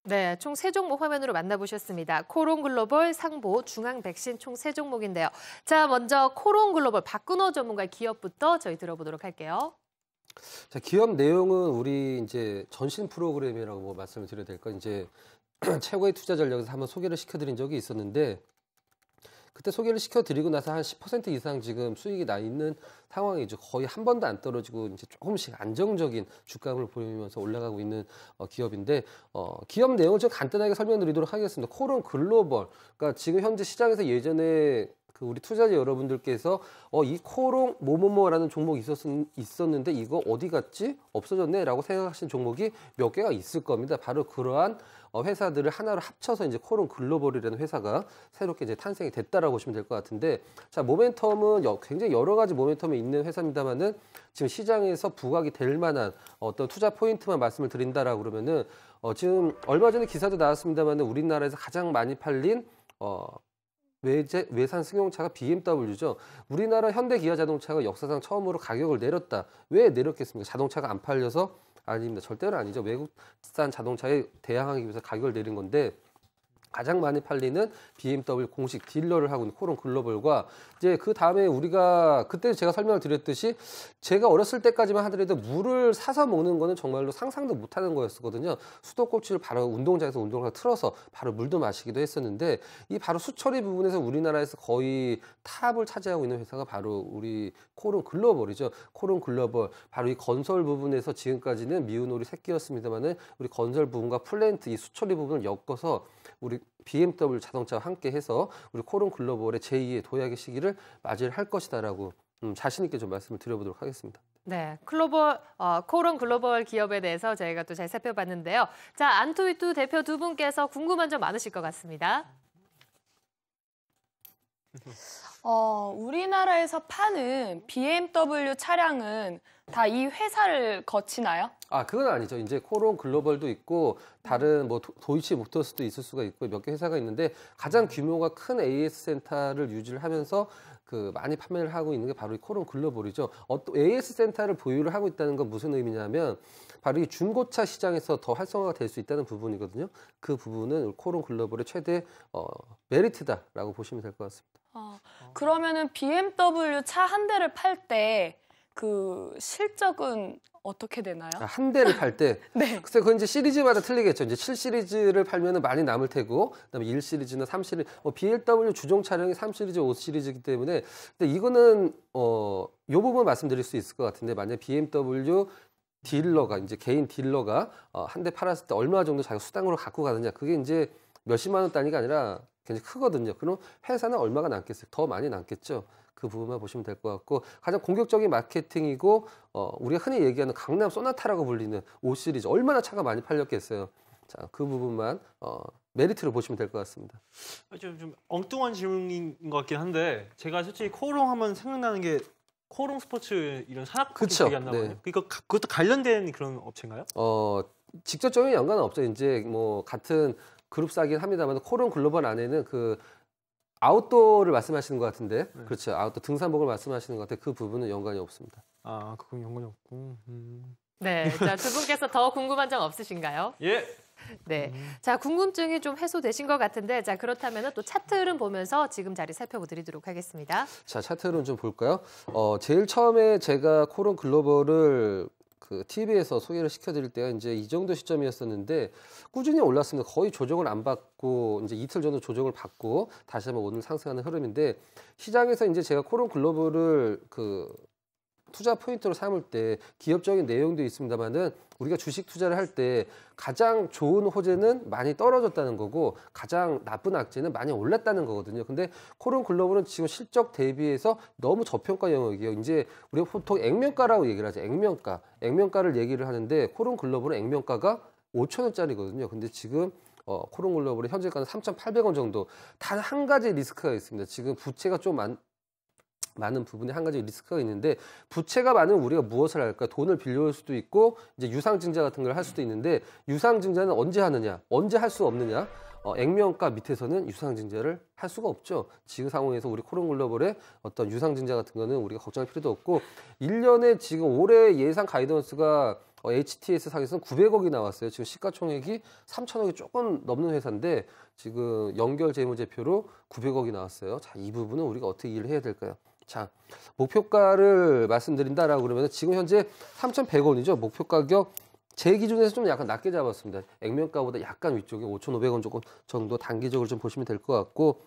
네, 총 3종목 화면으로 만나보셨습니다. 코론글로벌, 상보, 중앙백신 총 3종목인데요. 자, 먼저 코론글로벌 박근호 전문가의 기업부터 저희 들어보도록 할게요. 자, 기업 내용은 우리 이제 전신 프로그램이라고 뭐 말씀을 드려야 될까? 이제 최고의 투자 전략에서 한번 소개를 시켜드린 적이 있었는데 그때 소개를 시켜드리고 나서 한 10% 이상 지금 수익이 나 있는 상황이죠. 거의 한 번도 안 떨어지고 이제 조금씩 안정적인 주가를 보이면서 올라가고 있는 기업인데 기업 내용을 좀 간단하게 설명드리도록 하겠습니다. 코론 글로벌, 그러니까 지금 현재 시장에서 예전에 그 우리 투자자 여러분들께서 이 코롱 뭐뭐뭐라는 종목이 있었는데 이거 어디 갔지? 없어졌네? 라고 생각하신 종목이 몇 개가 있을 겁니다. 바로 그러한 회사들을 하나로 합쳐서 이제 코롱 글로벌이라는 회사가 새롭게 이제 탄생이 됐다라고 보시면 될 것 같은데, 자, 모멘텀은 굉장히 여러 가지 모멘텀이 있는 회사입니다만은 지금 시장에서 부각이 될 만한 어떤 투자 포인트만 말씀을 드린다라고 그러면은 지금 얼마 전에 기사도 나왔습니다만은 우리나라에서 가장 많이 팔린 외산 승용차가 BMW죠. 우리나라 현대 기아 자동차가 역사상 처음으로 가격을 내렸다. 왜 내렸겠습니까? 자동차가 안 팔려서? 아닙니다. 절대로 아니죠. 외국산 자동차에 대항하기 위해서 가격을 내린 건데, 가장 많이 팔리는 BMW 공식 딜러를 하고 있는 코론 글로벌과 이제 그 다음에 우리가 그때 제가 설명을 드렸듯이 제가 어렸을 때까지만 하더라도 물을 사서 먹는 거는 정말로 상상도 못하는 거였거든요. 수도꼭지를 바로 운동장에서 운동을 틀어서 바로 물도 마시기도 했었는데 이 바로 수처리 부분에서 우리나라에서 거의 탑을 차지하고 있는 회사가 바로 우리 코론 글로벌이죠. 코론 글로벌 바로 이 건설 부분에서 지금까지는 미운오리 새끼였습니다만은 우리 건설 부분과 플랜트 이 수처리 부분을 엮어서 우리 BMW 자동차와 함께 해서 우리 코론 글로벌의 제2의 도약의 시기를 맞이할 것이다라고 자신 있게 좀 말씀을 드려보도록 하겠습니다. 네, 코론 글로벌 기업에 대해서 저희가 또 잘 살펴봤는데요. 자, 안투위투 대표 두 분께서 궁금한 점 많으실 것 같습니다. 우리나라에서 파는 BMW 차량은 다 이 회사를 거치나요? 아, 그건 아니죠. 이제 코론 글로벌도 있고 다른 뭐 도이치 모터스도 있을 수가 있고 몇 개 회사가 있는데 가장 규모가 큰 AS 센터를 유지를 하면서 그 많이 판매를 하고 있는 게 바로 이 코론 글로벌이죠. AS 센터를 보유를 하고 있다는 건 무슨 의미냐면 바로 이 중고차 시장에서 더 활성화가 될 수 있다는 부분이거든요. 그 부분은 코론 글로벌의 최대 메리트다라고 보시면 될 것 같습니다. 그러면은 BMW 차 한 대를 팔 때 그 실적은 어떻게 되나요? 한 대를 팔 때. 네. 글쎄, 그건 이제 시리즈마다 틀리겠죠. 이제 7시리즈를 팔면은 많이 남을 테고, 그다음에 1시리즈나 3시리즈, BMW 주종 차량이 3시리즈, 5시리즈이기 때문에, 근데 이거는 요 부분 말씀드릴 수 있을 것 같은데, 만약 BMW 딜러가 이제 개인 딜러가 한 대 팔았을 때 얼마 정도 자기 수당으로 갖고 가느냐, 그게 이제 몇십만 원 단위가 아니라 굉장히 크거든요. 그럼 회사는 얼마가 남겠어요? 더 많이 남겠죠. 그 부분만 보시면 될 것 같고 가장 공격적인 마케팅이고 우리가 흔히 얘기하는 강남 소나타라고 불리는 5시리즈 얼마나 차가 많이 팔렸겠어요. 자, 그 부분만 메리트로 보시면 될 것 같습니다. 좀 엉뚱한 질문인 것 같긴 한데 제가 솔직히 코롱 하면 생각나는 게 코롱 스포츠 이런 산악회 기억이 안 나거든요. 네. 그것도 관련된 그런 업체인가요? 직접적인 연관은 없죠. 이제 뭐 같은 그룹사긴 합니다만 코롱 글로벌 안에는 그 아웃도어를 말씀하시는 것 같은데, 네. 그렇죠. 아웃도어 등산복을 말씀하시는 것 같아요. 그 부분은 연관이 없습니다. 아, 그건 연관이 없고. 네, 자, 두 분께서 더 궁금한 점 없으신가요? 예. 네, 자, 궁금증이 좀 해소되신 것 같은데, 자, 그렇다면 또 차트 흐름 보면서 지금 자리 살펴보드리도록 하겠습니다. 자, 차트 흐름 좀 볼까요? 제일 처음에 제가 코론 글로벌을 그 TV에서 소개를 시켜드릴 때가 이제 이 정도 시점이었었는데 꾸준히 올랐습니다. 거의 조정을 안 받고 이제 이틀 전으로 조정을 받고 다시 한번 오늘 상승하는 흐름인데 시장에서 이제 제가 코론 글로벌을 그 투자 포인트로 삼을 때 기업적인 내용도 있습니다만은 우리가 주식 투자를 할 때 가장 좋은 호재는 많이 떨어졌다는 거고 가장 나쁜 악재는 많이 올랐다는 거거든요. 근데 코론 글로벌은 지금 실적 대비해서 너무 저평가 영역이에요. 이제 우리가 보통 액면가라고 얘기를 하죠. 액면가를 얘기를 하는데 코론 글로벌은 액면가가 5,000원짜리거든요. 근데 지금 코론 글로벌의 현재가는 3,800원 정도. 단 한 가지 리스크가 있습니다. 지금 부채가 좀 많은 부분에 한 가지 리스크가 있는데 부채가 많으면 우리가 무엇을 할까? 돈을 빌려올 수도 있고 이제 유상증자 같은 걸 할 수도 있는데 유상증자는 언제 하느냐? 언제 할 수 없느냐? 액면가 밑에서는 유상증자를 할 수가 없죠. 지금 상황에서 우리 코론 글로벌의 어떤 유상증자 같은 거는 우리가 걱정할 필요도 없고 1년에 지금 올해 예상 가이던스가 HTS 상에서는 900억이 나왔어요. 지금 시가총액이 3,000억이 조금 넘는 회사인데 지금 연결 재무제표로 900억이 나왔어요. 자, 이 부분은 우리가 어떻게 일을 해야 될까요? 자, 목표가를 말씀드린다라고 그러면 지금 현재 3,100원이죠. 목표 가격 제 기준에서 좀 약간 낮게 잡았습니다. 액면가보다 약간 위쪽에 5,500원 조금 정도 단기적으로 좀 보시면 될 것 같고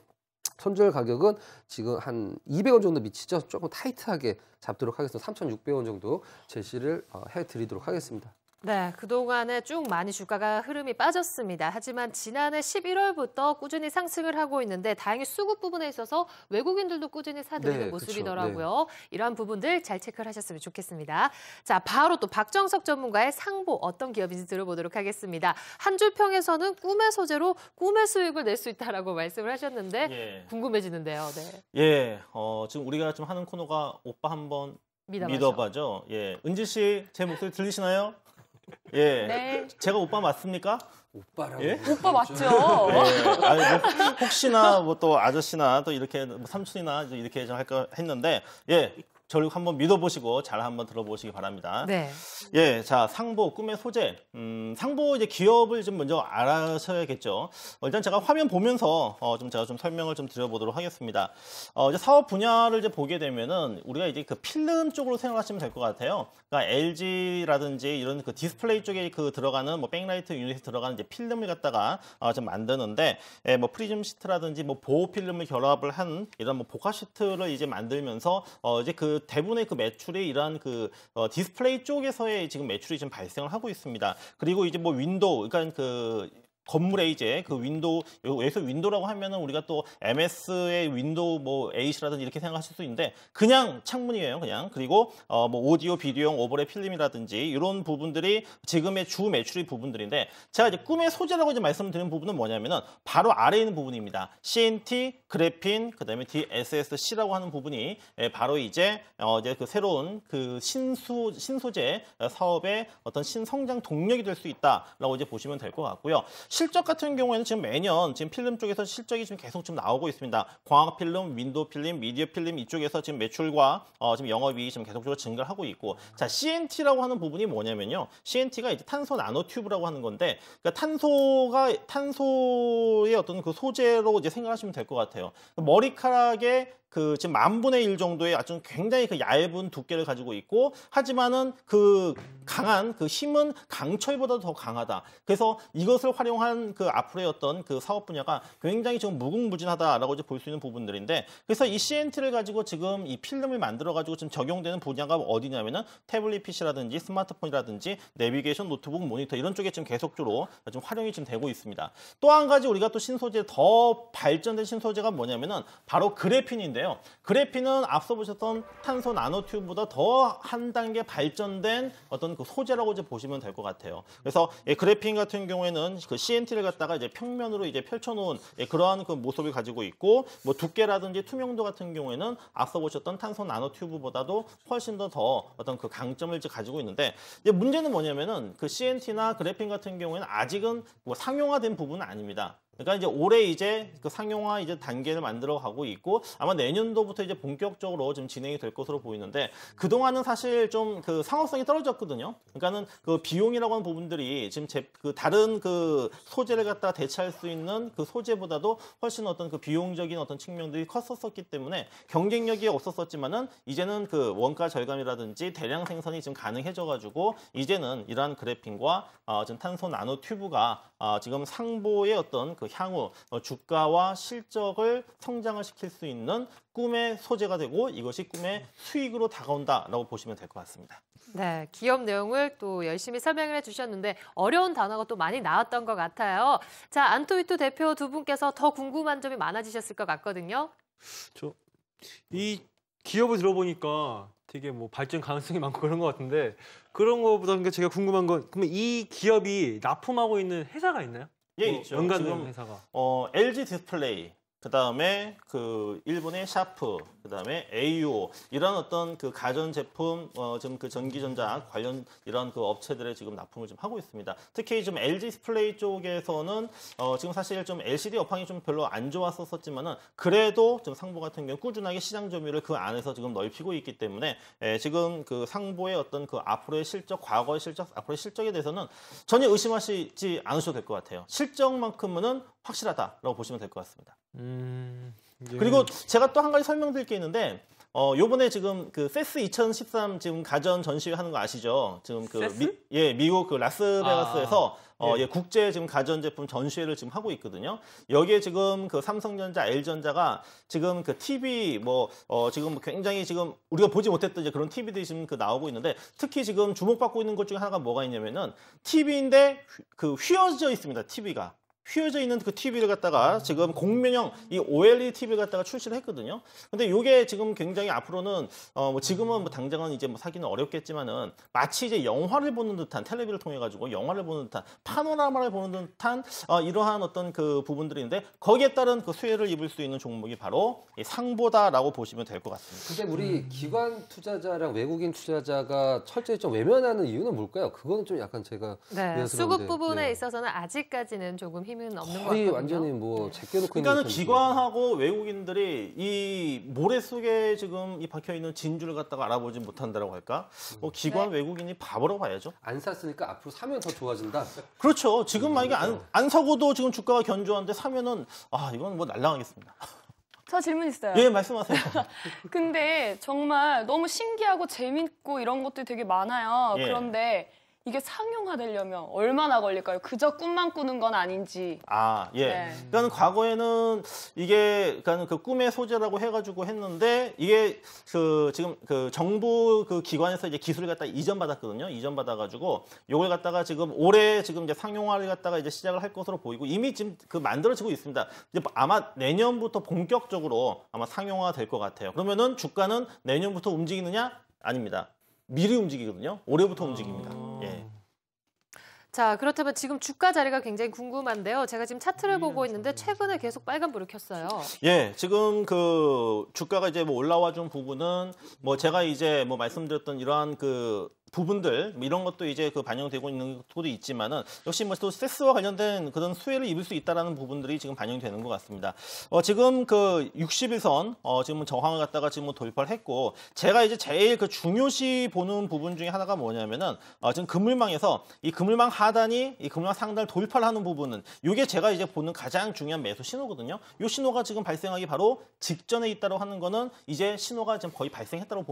손절 가격은 지금 한 200원 정도 미치죠. 조금 타이트하게 잡도록 하겠습니다. 3,600원 정도 제시를 해드리도록 하겠습니다. 네, 그동안에 쭉 많이 주가가 흐름이 빠졌습니다. 하지만 지난해 11월부터 꾸준히 상승을 하고 있는데 다행히 수급 부분에 있어서 외국인들도 꾸준히 사들이는 모습이더라고요. 네. 이러한 부분들 잘 체크를 하셨으면 좋겠습니다. 자, 바로 또 박정석 전문가의 상보 어떤 기업인지 들어보도록 하겠습니다. 한 줄 평에서는 꿈의 소재로 꿈의 수익을 낼 수 있다라고 말씀을 하셨는데 궁금해지는데요. 네. 예, 지금 우리가 좀 하는 코너가 오빠 한번 믿어봐죠. 예, 은지 씨 제 목소리 들리시나요? 예, 네. 제가 오빠 맞습니까? 오빠라고. 예? 오빠 맞죠? 예. 아니, 뭐 혹시나 뭐 또 아저씨나 또 이렇게 뭐 삼촌이나 이렇게 좀 할까 했는데 예, 저를 한번 믿어보시고 잘 한번 들어보시기 바랍니다. 네. 예, 자 상보 꿈의 소재. 상보 이제 기업을 좀 먼저 알아셔야겠죠. 일단 제가 화면 보면서 제가 좀 설명을 좀 드려보도록 하겠습니다. 이제 사업 분야를 이제 보게 되면은 우리가 이제 그 필름 쪽으로 생각하시면 될 것 같아요. 그러니까 LG라든지 이런 그 디스플레이 쪽에 그 들어가는 뭐 백라이트 유닛에 들어가는 이제 필름을 갖다가 좀 만드는데, 뭐 프리즘 시트라든지 뭐 보호 필름을 결합을 한 이런 뭐 복화 시트를 이제 만들면서 이제 그 대부분의 그 매출이 이러한 그 디스플레이 쪽에서의 지금 매출이 좀 발생을 하고 있습니다. 그리고 이제 뭐 윈도우, 그러니까 그 건물에 이제 그 윈도우, 여기서 윈도우라고 하면은 우리가 또 MS의 윈도우 뭐 8이라든지 이렇게 생각하실 수 있는데 그냥 창문이에요, 그냥. 그리고 뭐 오디오, 비디오용 오버레 필름이라든지 이런 부분들이 지금의 주 매출의 부분들인데, 제가 이제 꿈의 소재라고 이제 말씀드리는 부분은 뭐냐면은 바로 아래에 있는 부분입니다. CNT, 그래핀, 그다음에 DSSC라고 하는 부분이 바로 이제 그 새로운 그 신소재 사업의 어떤 신성장 동력이 될 수 있다라고 이제 보시면 될 것 같고요. 실적 같은 경우에는 지금 매년 지금 필름 쪽에서 실적이 지금 계속 좀 나오고 있습니다. 광학 필름, 윈도우 필름, 미디어 필름 이쪽에서 지금 매출과 지금 영업이익이 지금 계속적으로 증가를 하고 있고, 자 CNT라고 하는 부분이 뭐냐면요, CNT가 이제 탄소 나노 튜브라고 하는 건데, 그러니까 탄소의 어떤 그 소재로 이제 생각하시면 될 것 같아요. 머리카락에 그 지금 10,000분의 1 정도의 아주 굉장히 그 얇은 두께를 가지고 있고, 하지만은 그 강한 그 힘은 강철보다 더 강하다. 그래서 이것을 활용한 그 앞으로의 어떤 그 사업 분야가 굉장히 지금 무궁무진하다라고 이제 볼 수 있는 부분들인데, 그래서 이 CNT를 가지고 지금 이 필름을 만들어 가지고 지금 적용되는 분야가 어디냐면은 태블릿 PC라든지 스마트폰이라든지 내비게이션, 노트북, 모니터 이런 쪽에 지금 계속적으로 좀 활용이 지금 되고 있습니다. 또 한 가지 우리가 또 신소재, 더 발전된 신소재가 뭐냐면은 바로 그래핀인데요. 그래핀은 앞서 보셨던 탄소 나노튜브보다 더 한 단계 발전된 어떤 그 소재라고 이제 보시면 될 것 같아요. 그래서 그래핀 같은 경우에는 그 CNT를 갖다가 이제 평면으로 이제 펼쳐놓은 그러한 그 모습을 가지고 있고, 뭐 두께라든지 투명도 같은 경우에는 앞서 보셨던 탄소 나노튜브보다도 훨씬 더 어떤 그 강점을 이제 가지고 있는데, 이제 문제는 뭐냐면은 그 CNT나 그래핀 같은 경우에는 아직은 뭐 상용화된 부분은 아닙니다. 그러니까 이제 올해 이제 그 상용화 이제 단계를 만들어 가고 있고, 아마 내년도부터 이제 본격적으로 좀 진행이 될 것으로 보이는데, 그동안은 사실 좀 그 상업성이 떨어졌거든요. 그러니까는 그 비용이라고 하는 부분들이 지금 그 다른 그 소재를 갖다 대체할 수 있는 그 소재보다도 훨씬 어떤 그 비용적인 어떤 측면들이 컸었기 때문에 경쟁력이 없었지만은 이제는 그 원가 절감이라든지 대량 생산이 지금 가능해져 가지고 이제는 이러한 그래핀과 지금 탄소 나노 튜브가 지금 상보의 어떤 그 향후 주가와 실적을 성장을 시킬 수 있는 꿈의 소재가 되고, 이것이 꿈의 수익으로 다가온다라고 보시면 될 것 같습니다. 네, 기업 내용을 또 열심히 설명을 해주셨는데 어려운 단어가 또 많이 나왔던 것 같아요. 자, 안토이투 대표 두 분께서 더 궁금한 점이 많아지셨을 것 같거든요. 이 기업을 들어보니까 되게 뭐 발전 가능성이 많고 그런 것 같은데, 그런 거보다 제가 궁금한 건, 그러면 이 기업이 납품하고 있는 회사가 있나요? 예, 있죠. 연관된 회사가. LG 디스플레이, 그다음에 그 일본의 샤프, 그다음에 AUO 이런 어떤 그 가전 제품 지금 그 전기전자 관련 이런 그 업체들의 지금 납품을 좀 하고 있습니다. 특히 지금 LG 디스플레이 쪽에서는 지금 사실 좀 LCD 업황이 좀 별로 안 좋았었지만은 그래도 좀 상보 같은 경우 꾸준하게 시장 점유율을 그 안에서 지금 넓히고 있기 때문에 지금 그 상보의 어떤 그 앞으로의 실적, 과거의 실적, 앞으로의 실적에 대해서는 전혀 의심하시지 않으셔도 될 것 같아요. 실적만큼은 확실하다라고 보시면 될 것 같습니다. 그리고 제가 또 한 가지 설명드릴 게 있는데, 요번에 지금 그 세스 2013 지금 가전 전시회 하는 거 아시죠? 지금 그 미국 그 라스베가스에서 국제 지금 가전 제품 전시회를 지금 하고 있거든요. 여기에 지금 그 삼성전자, L전자가 지금 그 TV 지금 굉장히 지금 우리가 보지 못했던 이제 그런 TV들이 지금 그 나오고 있는데, 특히 지금 주목받고 있는 것 중에 하나가 뭐가 있냐면은 TV인데 그 휘어져 있습니다. TV가. 휘어져 있는 그 TV를 갖다가 지금 공면형 이 OLED TV를 갖다가 출시를 했거든요. 근데 이게 지금 굉장히 앞으로는 뭐 지금은 뭐 당장은 이제 뭐 사기는 어렵겠지만은 마치 이제 영화를 보는 듯한, 텔레비를 통해 가지고 영화를 보는 듯한, 파노라마를 보는 듯한 이러한 어떤 그 부분들인데, 거기에 따른 그 수혜를 입을 수 있는 종목이 바로 이 상보다라고 보시면 될 것 같습니다. 근데 우리 기관 투자자랑 외국인 투자자가 철저히 좀 외면하는 이유는 뭘까요? 그거는 좀 약간 제가 수급 부분에 있어서는 아직까지는 조금 힘이 힘은 없는 것 거의 같거든요. 완전히 뭐 제껴놓고 그러니까는 있는 기관하고 외국인들이 이 모래 속에 지금 이 박혀 있는 진주를 갖다가 알아보지 못한다라고 할까? 기관 외국인이 바보라고 봐야죠. 안 샀으니까 앞으로 사면 더 좋아진다. 그렇죠. 지금 만약에 안 사고도 지금 주가가 견조한데 사면은 이건 뭐 날라가겠습니다. 저 질문 있어요. 예, 말씀하세요. 근데 정말 너무 신기하고 재밌고 이런 것들이 되게 많아요. 예. 그런데 이게 상용화되려면 얼마나 걸릴까요? 그저 꿈만 꾸는 건 아닌지. 예. 네. 그러니까 과거에는 이게 그러니까 그 꿈의 소재라고 해가지고 했는데 이게 지금 정부 기관에서 이제 기술을 갖다 이전받았거든요. 이전받아가지고 요걸 갖다가 지금 올해 지금 이제 상용화를 갖다가 이제 시작을 할 것으로 보이고 이미 지금 만들어지고 있습니다. 이제 아마 내년부터 본격적으로 아마 상용화가 될 것 같아요. 그러면은 주가는 내년부터 움직이느냐? 아닙니다. 미리 움직이거든요. 올해부터 움직입니다. 예. 자, 그렇다면 지금 주가 자리가 굉장히 궁금한데요. 제가 지금 차트를 보고 있는데 최근에 계속 빨간불을 켰어요. 예, 지금 주가가 이제 뭐 올라와 준 부분은 뭐 제가 이제 뭐 말씀드렸던 이러한 부분들 이런 것도 이제 반영되고 있는 것도 있지만은 역시 뭐 또 세스와 관련된 그런 수혜를 입을 수 있다라는 부분들이 지금 반영되는 것 같습니다. 지금 60일선 지금 저항을 갖다가 지금 돌파를 했고 제가 이제 제일 중요시 보는 부분 중에 하나가 뭐냐면은 지금 그물망에서 이 그물망 하단이 이 그물망 상단을 돌파를 하는 부분은 이게 제가 이제 보는 가장 중요한 매수 신호거든요. 이 신호가 지금 발생하기 바로 직전에 있다고 하는 거는 이제 신호가 지금 거의 발생했다고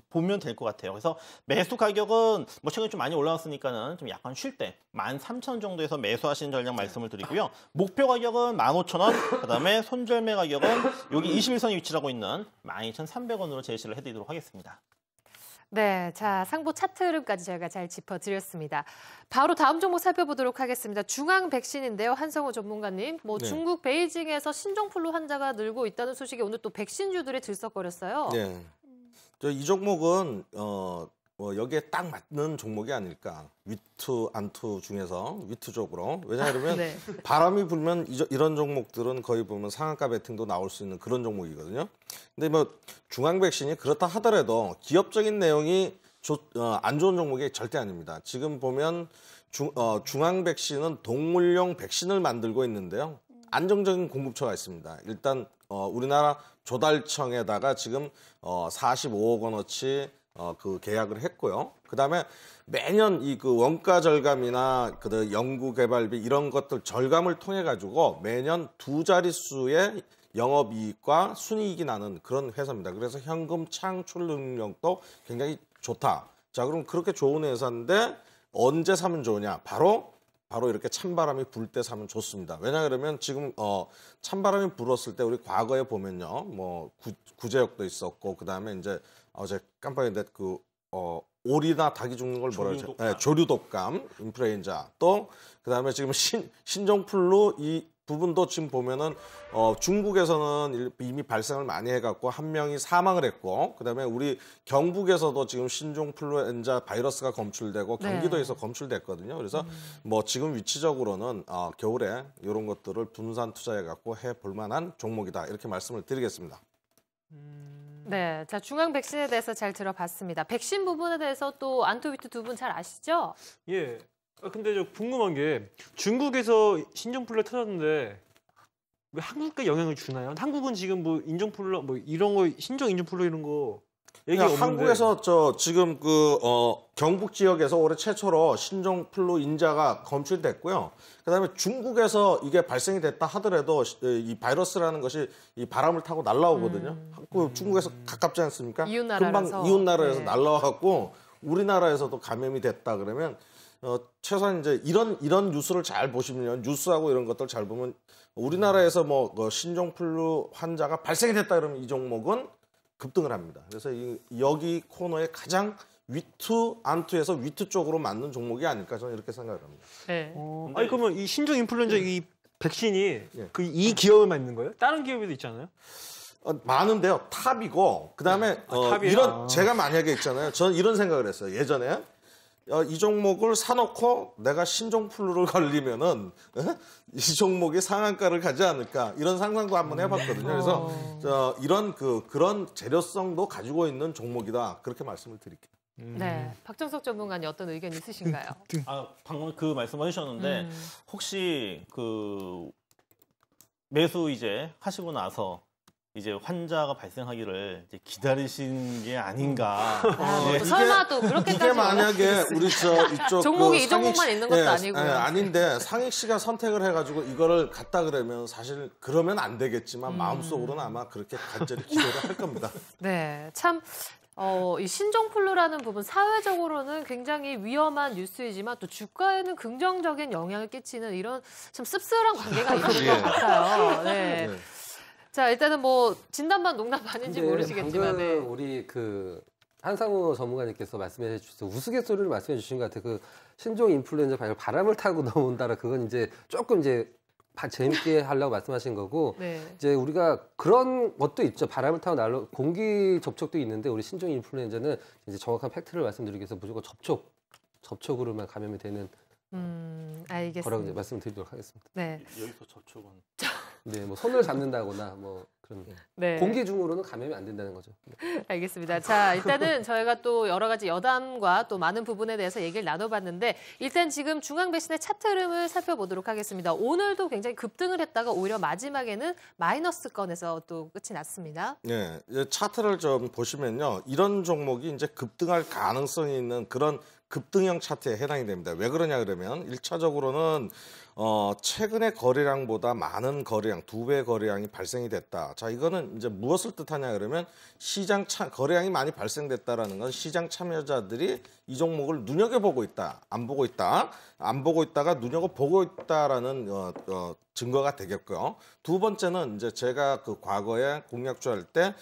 보면 될 것 같아요. 그래서 매수 가격은 뭐 최근에 좀 많이 올라왔으니까는 좀 약간 쉴 때 13,000원 정도에서 매수하시는 전략 말씀을 드리고요. 목표 가격은 15,000원, 그다음에 손절매 가격은 여기 21선이 위치하고 있는 12,300원으로 제시를 해드리도록 하겠습니다. 네, 자 상보 차트 흐름까지 저희가 잘 짚어드렸습니다. 바로 다음 종목 살펴보도록 하겠습니다. 중앙 백신인데요. 한성호 전문가님, 네. 중국 베이징에서 신종플루 환자가 늘고 있다는 소식에 오늘 또 백신주들이 들썩거렸어요. 네. 이 종목은 여기에 딱 맞는 종목이 아닐까. 위투, 안투 중에서 위투 쪽으로. 왜냐하면 네. 바람이 불면 이런 종목들은 거의 보면 상한가 베팅도 나올 수 있는 그런 종목이거든요. 근데 뭐 중앙 백신이 그렇다 하더라도 기업적인 내용이 안 좋은 종목이 절대 아닙니다. 지금 보면 중앙 백신은 동물용 백신을 만들고 있는데요. 안정적인 공급처가 있습니다. 일단 우리나라 조달청에다가 지금 45억 원어치 계약을 했고요. 그다음에 매년 이 원가 절감이나 연구 개발비 이런 것들 절감을 통해 가지고 매년 2자릿수의 영업이익과 순이익이 나는 그런 회사입니다. 그래서 현금 창출 능력도 굉장히 좋다. 자, 그럼 그렇게 좋은 회사인데 언제 사면 좋으냐? 바로 이렇게 찬바람이 불 때 사면 좋습니다. 왜냐 그러면 지금 찬바람이 불었을 때 우리 과거에 보면요, 뭐 구제역도 있었고 그다음에 이제 어제 깜빡했는데 오리나 닭이 죽는 걸 뭐라 그러죠? 네, 조류독감, 인플루엔자. 또 그다음에 지금 신종플루 이 부분도 지금 보면은 중국에서는 이미 발생을 많이 해갖고 한 명이 사망을 했고, 그다음에 우리 경북에서도 지금 신종플루엔자 바이러스가 검출되고 경기도에서 검출됐거든요. 그래서 뭐 지금 위치적으로는 겨울에 이런 것들을 분산 투자해갖고 해볼 만한 종목이다 이렇게 말씀을 드리겠습니다. 네, 자 중앙 백신에 대해서 잘 들어봤습니다. 백신 부분에 대해서 또 안토위트 두 분 잘 아시죠? 예. 근데 저 궁금한 게 중국에서 신종플루 터졌는데 왜 한국에 영향을 주나요? 한국은 지금 뭐 인종플루 뭐 이런 거 신종 인종플루 이런 거 얘기 없는데. 한국에서 지금 경북 지역에서 올해 최초로 신종플루 인자가 검출됐고요. 그다음에 중국에서 이게 발생이 됐다 하더라도 이 바이러스라는 것이 이 바람을 타고 날아오거든요. 중국에서 가깝지 않습니까? 금방 이웃 나라에서 날아와 갖고 우리나라에서도 감염이 됐다 그러면 최소한 이제 이런 뉴스를 잘 보시면 뉴스하고 이런 것들 잘 보면 우리나라에서 뭐 신종플루 환자가 발생이 됐다 그러면 이 종목은 급등을 합니다. 그래서 여기 코너에 가장 위투, 안투에서 위투 쪽으로 맞는 종목이 아닐까 저는 이렇게 생각을 합니다. 네. 아니 그러면 이 신종 인플루엔자 이 백신이 이 기업에만 있는 거예요? 다른 기업에도 있잖아요. 많은데요. 탑이고 그다음에 제가 만약에 있잖아요. 저는 이런 생각을 했어요. 예전에 이 종목을 사놓고 내가 신종플루를 걸리면은 이 종목이 상한가를 가지 않을까 이런 상상도 한번 해봤거든요. 그래서 이런 그런 재료성도 가지고 있는 종목이다 그렇게 말씀을 드릴게요. 네, 박정석 전문가님 어떤 의견 있으신가요? 방금 그 말씀하셨는데 혹시 그 매수 이제 하시고 나서 이제 환자가 발생하기를 이제 기다리신 게 아닌가. 설마 또 그렇게까지 이게 만약에 우리 이쪽 종목이 이 종목만 있는 것도 아니고요. 아닌데 상익 씨가 선택을 해가지고 이거를 갖다 그러면 사실 그러면 안 되겠지만 마음속으로는 아마 그렇게 간절히 기도를 할 겁니다. 네, 참. 이 신종플루라는 부분 사회적으로는 굉장히 위험한 뉴스이지만 또 주가에는 긍정적인 영향을 끼치는 이런 참 씁쓸한 관계가 있는 것 같아요. 네. 자, 일단은 뭐 진단반 농담 아닌지 모르시겠지만 방금 우리 그 한상우 전문가님께서 말씀해 주셔서 우스갯소리를 말씀해 주신 것 같아요. 그 신종 인플루엔자 바람을 타고 넘어온다라 그건 이제 조금 이제 재밌게 하려고 말씀하신 거고 이제 우리가 그런 것도 있죠. 바람을 타고 날로 공기 접촉도 있는데 우리 신종 인플루엔자는 이제 정확한 팩트를 말씀드리기 위해서 무조건 접촉으로만 감염이 되는 알겠습니다. 거라고 말씀드리도록 하겠습니다. 네. 여기서 접촉은 네, 뭐 손을 잡는다거나 뭐 그런 공기 중으로는 감염이 안 된다는 거죠. 알겠습니다. 자, 일단은 저희가 또 여러 가지 여담과 또 많은 부분에 대해서 얘기를 나눠봤는데 일단 지금 중앙배신의 차트 흐름을 살펴보도록 하겠습니다. 오늘도 굉장히 급등을 했다가 오히려 마지막에는 마이너스권에서 또 끝이 났습니다. 네, 차트를 좀 보시면요, 이런 종목이 이제 급등할 가능성이 있는 그런 급등형 차트에 해당이 됩니다. 왜 그러냐 그러면 1차적으로는 최근의 거래량보다 많은 거래량, 2배 거래량이 발생이 됐다. 자, 이거는 이제 무엇을 뜻하냐 그러면 거래량이 많이 발생됐다라는 건 시장 참여자들이 이 종목을 눈여겨보고 있다, 안 보고 있다, 안 보고 있다가 눈여겨보고 있다라는 증거가 되겠고요. 두 번째는 이제 제가 그 과거에 공략주 할 때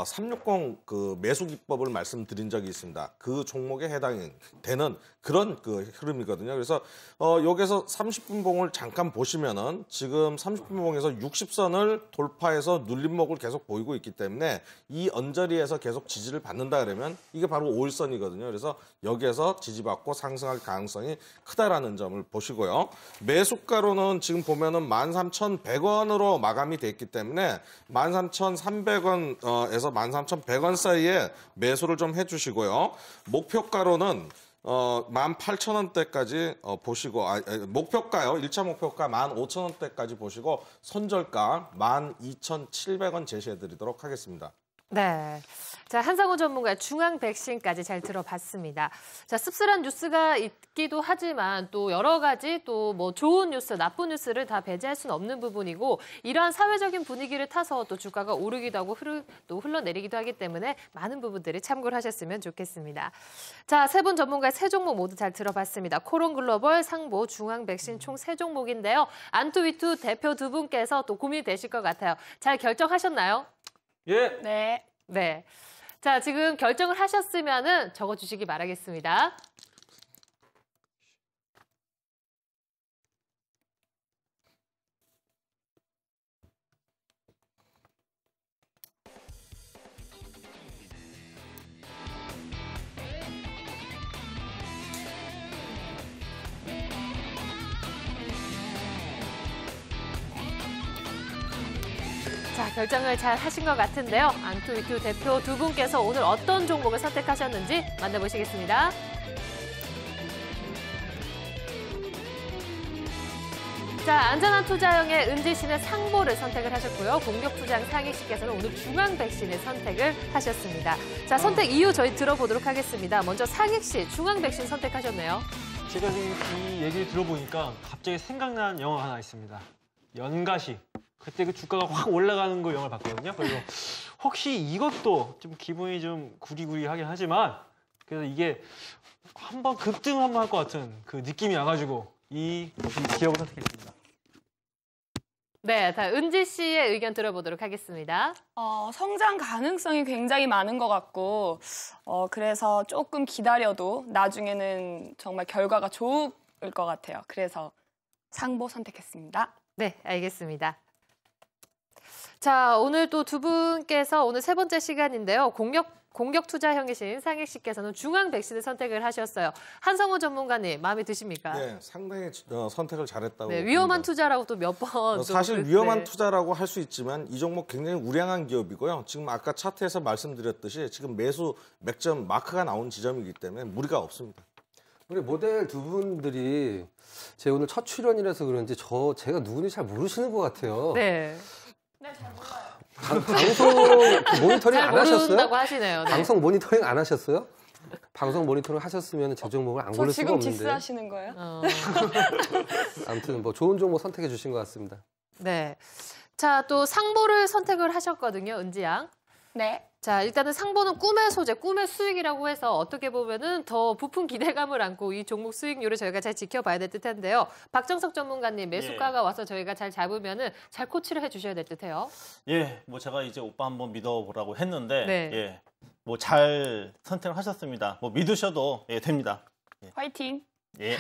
360 그 매수 기법을 말씀드린 적이 있습니다. 그 종목에 해당이 되는 그런 그 흐름이거든요. 그래서 여기서 30분 봉을 잠깐 보시면은 지금 30분 봉에서 60선을 돌파해서 눌림목을 계속 보이고 있기 때문에 이 언저리에서 계속 지지를 받는다 그러면 이게 바로 5일선이거든요. 그래서 여기에서 지지받고 상승할 가능성이 크다라는 점을 보시고요. 매수가로는 지금 보면은 13,100원으로 마감이 됐기 때문에 13,300원에서 13,100원 사이에 매수를 좀 해주시고요. 목표가로는 18,000원대까지 보시고 목표가요. 1차 목표가 15,000원대까지 보시고 손절가 12,700원 제시해드리도록 하겠습니다. 네. 자, 한상우 전문가의 중앙 백신까지 잘 들어봤습니다. 자, 씁쓸한 뉴스가 있기도 하지만 또 여러 가지 또 뭐 좋은 뉴스, 나쁜 뉴스를 다 배제할 수는 없는 부분이고 이러한 사회적인 분위기를 타서 또 주가가 오르기도 하고 또 흘러내리기도 하기 때문에 많은 부분들이 참고를 하셨으면 좋겠습니다. 자, 세 분 전문가의 세 종목 모두 잘 들어봤습니다. 코론글로벌, 상보, 중앙 백신 총 세 종목인데요. 안투위투 대표 두 분께서 또 고민이 되실 것 같아요. 잘 결정하셨나요? 예. 네. 네. 자, 지금 결정을 하셨으면은 적어주시기 바라겠습니다. 자, 결정을 잘 하신 것 같은데요. 안투위투 대표 두 분께서 오늘 어떤 종목을 선택하셨는지 만나보시겠습니다. 자, 안전한 투자형의 은지 씨는 상보를 선택을 하셨고요. 공격투자형 상익 씨께서는 오늘 중앙 백신을 선택을 하셨습니다. 자, 선택 이유 저희 들어보도록 하겠습니다. 먼저 상익 씨, 중앙 백신 선택하셨네요. 제가 지금 이 얘기를 들어보니까 갑자기 생각난 영화가 하나 있습니다. 연가시. 그때 그 주가가 확 올라가는 거 영화를 봤거든요. 그래서 혹시 이것도 좀 기분이 좀 구리구리하긴 하지만 그래서 이게 한번 급등 한번 할 것 같은 그 느낌이 와가지고 이 기업을 선택했습니다. 네, 다 은지 씨의 의견 들어보도록 하겠습니다. 성장 가능성이 굉장히 많은 것 같고 그래서 조금 기다려도 나중에는 정말 결과가 좋을 것 같아요. 그래서 상보 선택했습니다. 네, 알겠습니다. 자, 오늘 또 두 분께서 오늘 세 번째 시간인데요. 공격 투자형이신 상익 씨께서는 중앙 백신을 선택을 하셨어요. 한성호 전문가님 마음에 드십니까? 네, 상당히 선택을 잘했다고. 네, 위험한 봅니다. 투자라고 또 몇 번. 사실 위험한 투자라고 할 수 있지만 이 종목 굉장히 우량한 기업이고요. 지금 아까 차트에서 말씀드렸듯이 지금 매수 맥점 마크가 나온 지점이기 때문에 무리가 없습니다. 우리 모델 두 분들이 제 오늘 첫 출연이라서 그런지 제가 누군지 잘 모르시는 것 같아요. 네. 방송 모니터링 안 하셨어요? 모른다고 하시네요. 네. 방송 모니터링 안 하셨어요? 방송 모니터링 하셨으면 제 종목을 안 고를 수가 지금 없는데. 디스하시는 거예요? 아무튼 뭐 좋은 종목 선택해 주신 것 같습니다. 네. 자, 또 상보를 선택을 하셨거든요, 은지 양. 네. 자, 일단은 상보는 꿈의 소재, 꿈의 수익이라고 해서 어떻게 보면은 더 부푼 기대감을 안고 이 종목 수익률을 저희가 잘 지켜봐야 될 듯한데요. 박정석 전문가님, 매수가가 와서 저희가 잘 잡으면은 잘 코치를 해주셔야 될 듯해요. 예, 뭐 제가 이제 오빠 한번 믿어보라고 했는데, 네. 예, 뭐 잘 선택을 하셨습니다. 뭐 믿으셔도 됩니다. 예. 화이팅. 예.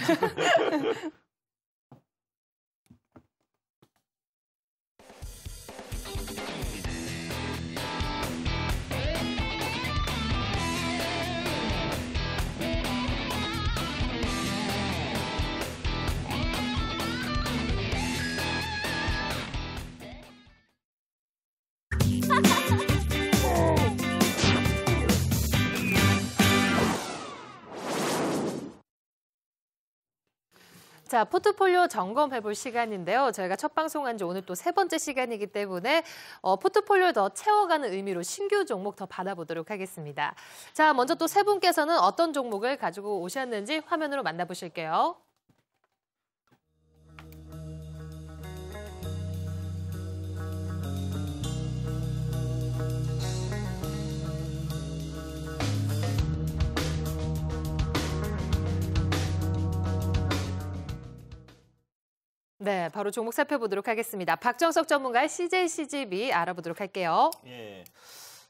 자, 포트폴리오 점검해볼 시간인데요. 저희가 첫 방송한 지 오늘 또 세 번째 시간이기 때문에 포트폴리오 더 채워가는 의미로 신규 종목 더 받아보도록 하겠습니다. 자, 먼저 또 세 분께서는 어떤 종목을 가지고 오셨는지 화면으로 만나보실게요. 네, 바로 종목 살펴보도록 하겠습니다. 박정석 전문가의 CJCGB 알아보도록 할게요. 예.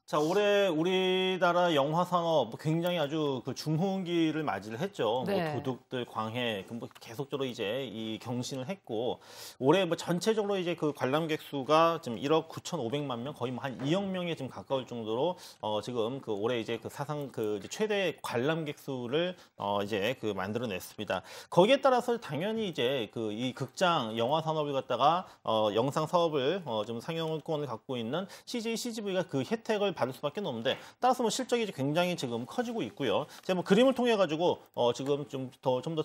자, 올해 우리나라 영화 산업 굉장히 아주 그 중흥기를 맞이를 했죠. 네. 뭐 도둑들 광해 뭐 계속적으로 이제 이 경신을 했고 올해 뭐 전체적으로 이제 그 관람객 수가 지금 1억 9,500만 명, 거의 뭐 한 2억 명에 지금 가까울 정도로 지금 그 올해 이제 그 사상 그 이제 최대 관람객 수를 이제 그 만들어냈습니다. 거기에 따라서 당연히 이제 그 이 극장 영화 산업을 갖다가 영상 사업을 좀 상영권을 갖고 있는 CJ CGV가 그 혜택을 받을 수밖에 없는데 따라서 뭐 실적이 굉장히 지금 커지고 있고요. 제가 뭐 그림을 통해 가지고 지금 좀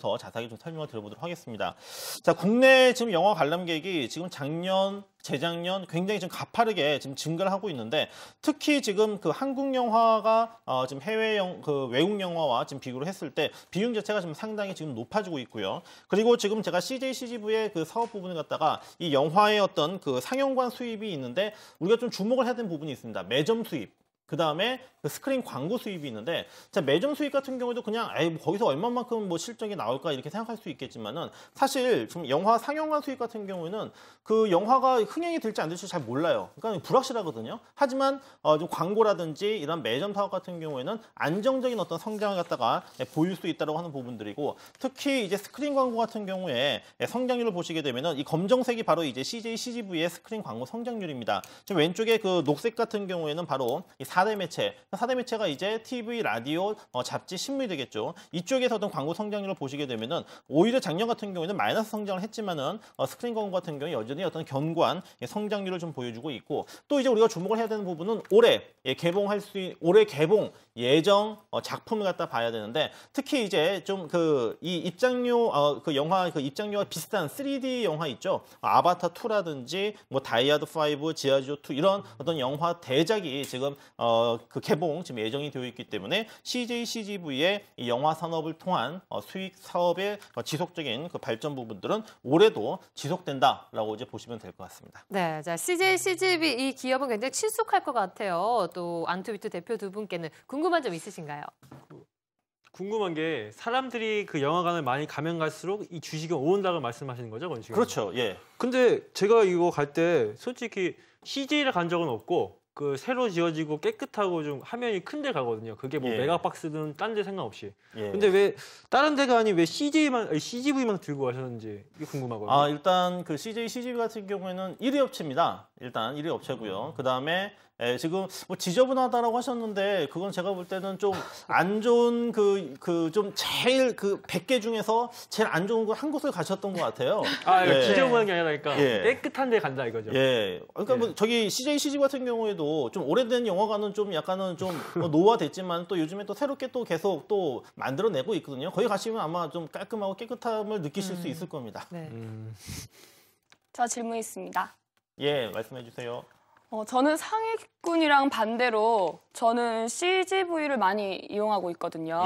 더 자세하게 좀 설명을 드려보도록 하겠습니다. 자, 국내 지금 영화 관람객이 지금 작년 재작년 굉장히 좀 가파르게 지금 증가를 하고 있는데 특히 지금 그 한국 영화가 지금 그 외국 영화와 지금 비교를 했을 때 비율 자체가 지금 상당히 지금 높아지고 있고요. 그리고 지금 제가 CJ CGV의 그 사업 부분을 갖다가 이 영화의 어떤 그 상영관 수입이 있는데 우리가 좀 주목을 해야 되는 부분이 있습니다. 매점 수입. 그 다음에 그 스크린 광고 수입이 있는데, 자, 매점 수입 같은 경우도 그냥 뭐 거기서 얼마만큼 뭐 실적이 나올까 이렇게 생각할 수 있겠지만은 사실 지금 영화 상영관 수입 같은 경우에는 그 영화가 흥행이 될지 안 될지 잘 몰라요. 그러니까 불확실하거든요. 하지만 좀 광고라든지 이런 매점 사업 같은 경우에는 안정적인 어떤 성장을 갖다가 보일 수 있다고 하는 부분들이고, 특히 이제 스크린 광고 같은 경우에 성장률을 보시게 되면은 이 검정색이 바로 이제 CJ CGV의 스크린 광고 성장률입니다. 지금 왼쪽에 그 녹색 같은 경우에는 바로 이 4대 매체, 4대 매체가 이제 TV, 라디오, 잡지, 신문이 되겠죠. 이쪽에서 어떤 광고 성장률을 보시게 되면은 오히려 작년 같은 경우에는 마이너스 성장을 했지만은 스크린 광고 같은 경우에 여전히 어떤 견고한 성장률을 좀 보여주고 있고, 또 이제 우리가 주목을 해야 되는 부분은 올해 개봉 예정 작품을 갖다 봐야 되는데, 특히 이제 좀 그 이 입장료 그 영화 그 입장료와 비슷한 3D 영화 있죠. 아바타 2라든지 뭐 다이아드 5, 지하주어 2 이런 어떤 영화 대작이 지금 그 개봉 지금 예정이 되어 있기 때문에 CJ CGV의 이 영화 산업을 통한 수익 사업의 지속적인 그 발전 부분들은 올해도 지속된다라고 이제 보시면 될 것 같습니다. 네, 자, CJ CGV 이 기업은 굉장히 친숙할 것 같아요. 또 안투비트 대표 두 분께는 궁금한 점 있으신가요? 궁금한 게 사람들이 그 영화관을 많이 가면 갈수록 이 주식이 오른다고 말씀하시는 거죠, 그건 지금? 그렇죠. 예. 근데 제가 이거 갈 때 솔직히 CJ를 간 적은 없고 그 새로 지어지고 깨끗하고 좀 화면이 큰 데 가거든요. 그게 뭐 예. 메가박스든 딴 데 상관없이. 예. 근데 왜 다른 데가 아니 왜 CGV만 들고 가셨는지 이게 궁금하거든요. 일단 그 CJ CGV 같은 경우에는 1위 업체입니다. 일단 1위 업체고요. 그다음에 지금 뭐 지저분하다라고 하셨는데 그건 제가 볼 때는 좀 안 좋은 좀 제일 100개 중에서 제일 안 좋은 거 한 곳을 가셨던 것 같아요. 지저분한 게 아니라 그러니까 깨끗한 데 간다 이거죠. 그러니까 뭐 저기 CJ CG 같은 경우에도 좀 오래된 영화관은 좀 약간은 좀 노화됐지만 또 요즘에 또 새롭게 또 계속 또 만들어내고 있거든요. 거기 가시면 아마 좀 깔끔하고 깨끗함을 느끼실 수 있을 겁니다. 저 질문 있습니다. 말씀해 주세요. 저는 상위군이랑 반대로 저는 CGV를 많이 이용하고 있거든요.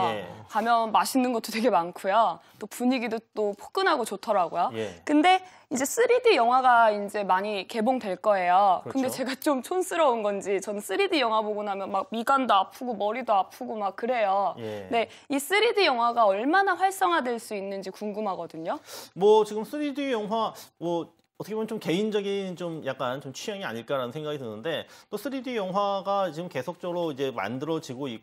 가면 맛있는 것도 되게 많고요. 또 분위기도 또 포근하고 좋더라고요. 근데 이제 3D 영화가 이제 많이 개봉될 거예요. 그렇죠. 근데 제가 좀 촌스러운 건지 저는 3D 영화 보고 나면 막 미간도 아프고 머리도 아프고 막 그래요. 네, 이 3D 영화가 얼마나 활성화될 수 있는지 궁금하거든요. 뭐 지금 3D 영화 어떻게 보면 좀 개인적인 좀 약간 좀 취향이 아닐까라는 생각이 드는데 또 3D 영화가 지금 계속적으로 이제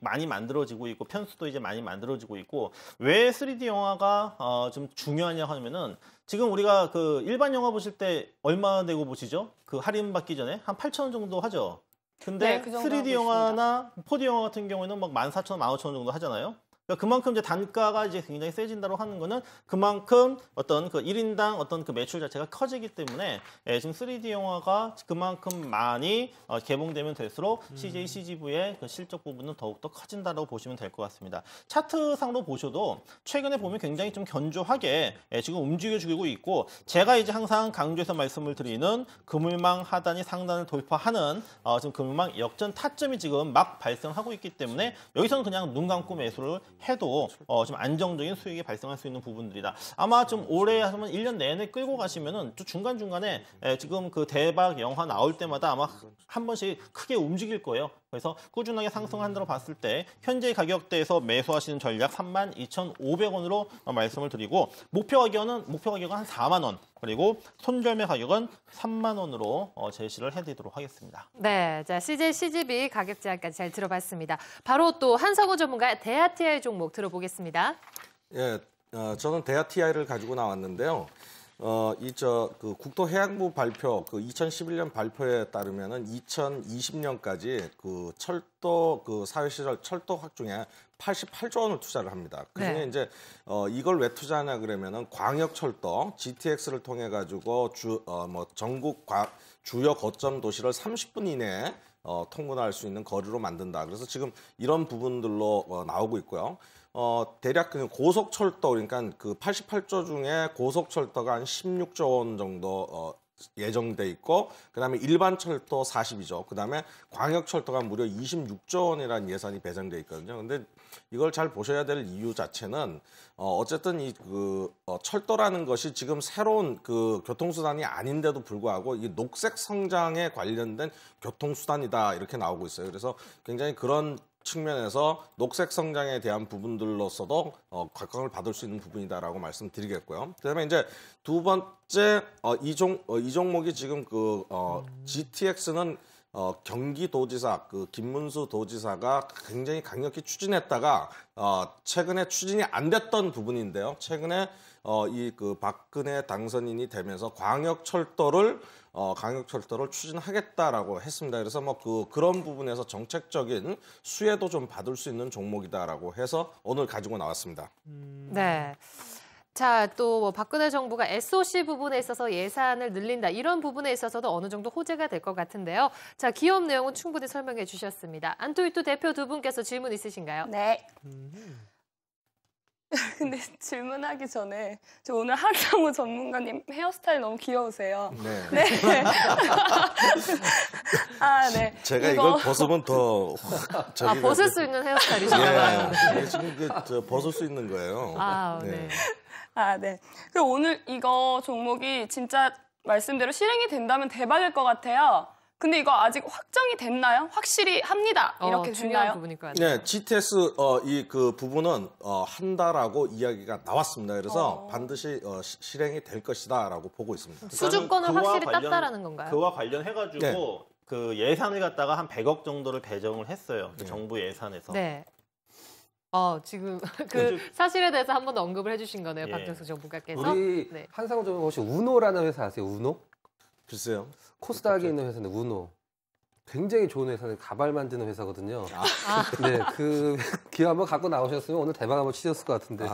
많이 만들어지고 있고 편수도 이제 많이 만들어지고 있고 왜 3D 영화가 좀 중요하냐 하면은 지금 우리가 일반 영화 보실 때 얼마 내고 보시죠? 할인 받기 전에 한 8,000원 정도 하죠. 근데 그 정도 3D 영화나 4D 영화 같은 경우에는 막 14,000원, 15,000원 정도 하잖아요. 그러니까 그만큼 이제 단가가 이제 굉장히 세진다고 하는 거는 그만큼 어떤 1인당 어떤 매출 자체가 커지기 때문에 지금 3D 영화가 그만큼 많이 개봉되면 될수록 CJ CGV의 실적 부분은 더욱더 커진다고 보시면 될 것 같습니다. 차트상으로 보셔도 최근에 보면 굉장히 좀 견조하게 지금 움직여주고 있고 제가 이제 항상 강조해서 말씀을 드리는 그물망 하단이 상단을 돌파하는 지금 그물망 역전 타점이 지금 막 발생하고 있기 때문에 여기서는 그냥 눈 감고 매수를 해도 좀 안정적인 수익이 발생할 수 있는 부분들이다. 아마 좀 올해 하면 1년 내내 끌고 가시면은 또 중간중간에 지금 대박 영화 나올 때마다 아마 한 번씩 크게 움직일 거예요. 그래서 꾸준하게 상승한다고 봤을 때 현재 가격대에서 매수하시는 전략 32,500원으로 말씀을 드리고 목표 가격은 한 4만 원 그리고 손절매 가격은 3만 원으로 제시를 해드리도록 하겠습니다. 네, 자 CJ CGV 가격 제한까지 잘 들어봤습니다. 바로 또 한성우 전문가의 대하 TI 종목 들어보겠습니다. 저는 대하 TI를 가지고 나왔는데요. 국토해양부 발표, 2011년 발표에 따르면은 2020년까지 철도, 사회시설 철도 확충에 88조 원을 투자를 합니다. 그중에 이제, 이걸 왜 투자하냐 그러면은 광역철도, GTX를 통해 가지고 전국 주요 거점 도시를 30분 이내에 통근할 수 있는 거리로 만든다. 그래서 지금 이런 부분들로 나오고 있고요. 대략 고속철도, 그러니까 88조 중에 고속철도가 한 16조 원 정도 예정돼 있고, 그다음에 일반 철도 42조, 그다음에 광역철도가 무려 26조 원이라는 예산이 배정돼 있거든요. 근데 이걸 잘 보셔야 될 이유 자체는 어쨌든 철도라는 것이 지금 새로운 교통수단이 아닌데도 불구하고 이 녹색 성장에 관련된 교통수단이다 이렇게 나오고 있어요. 그래서 굉장히 그런 측면에서 녹색 성장에 대한 부분들로서도 각광을 받을 수 있는 부분이다라고 말씀드리겠고요. 그다음에 이제 두 번째 이 종목이 지금 GTX는 경기도지사 김문수 도지사가 굉장히 강력히 추진했다가 최근에 추진이 안 됐던 부분인데요. 최근에 박근혜 당선인이 되면서 광역철도를 추진하겠다라고 했습니다. 그래서 그런 부분에서 정책적인 수혜도 좀 받을 수 있는 종목이다라고 해서 오늘 가지고 나왔습니다. 네. 자, 또 박근혜 정부가 SOC 부분에 있어서 예산을 늘린다. 이런 부분에 있어서도 어느 정도 호재가 될 것 같은데요. 자, 기업 내용은 충분히 설명해 주셨습니다. 안토이토 대표 두 분께서 질문 있으신가요? 네. 근데 질문하기 전에 저 오늘 한성우 전문가님 헤어스타일 너무 귀여우세요. 네. 네. 제가 이걸 벗으면 더 벗을 수 있는 헤어스타일이시나요? 네. 지금 벗을 수 있는 거예요. 네. 네. 그럼 오늘 이거 종목이 진짜 말씀대로 실행이 된다면 대박일 것 같아요. 근데 이거 아직 확정이 됐나요? 확실히 합니다. 이렇게 중요한 됐나요? 부분일 것 같아요. 네, GTS 부분은 한다라고 이야기가 나왔습니다. 그래서 반드시 실행이 될 것이다라고 보고 있습니다. 수주권을 확실히 땄다라는 건가요? 그와 관련해가지고 예산을 갖다가 한 100억 정도를 배정을 했어요. 정부 예산에서. 네. 지금 사실에 대해서 한 번 더 언급을 해주신 거네요, 박정수 전문가께서. 우리 한상우 전문가 혹시 우노라는 회사 아세요? 우노? 글쎄요. 코스닥에 있는 회사인데 우노. 굉장히 좋은 회사는 가발 만드는 회사거든요. 네, 그 기회 한번 갖고 나오셨으면 오늘 대박 한번 치셨을 것 같은데.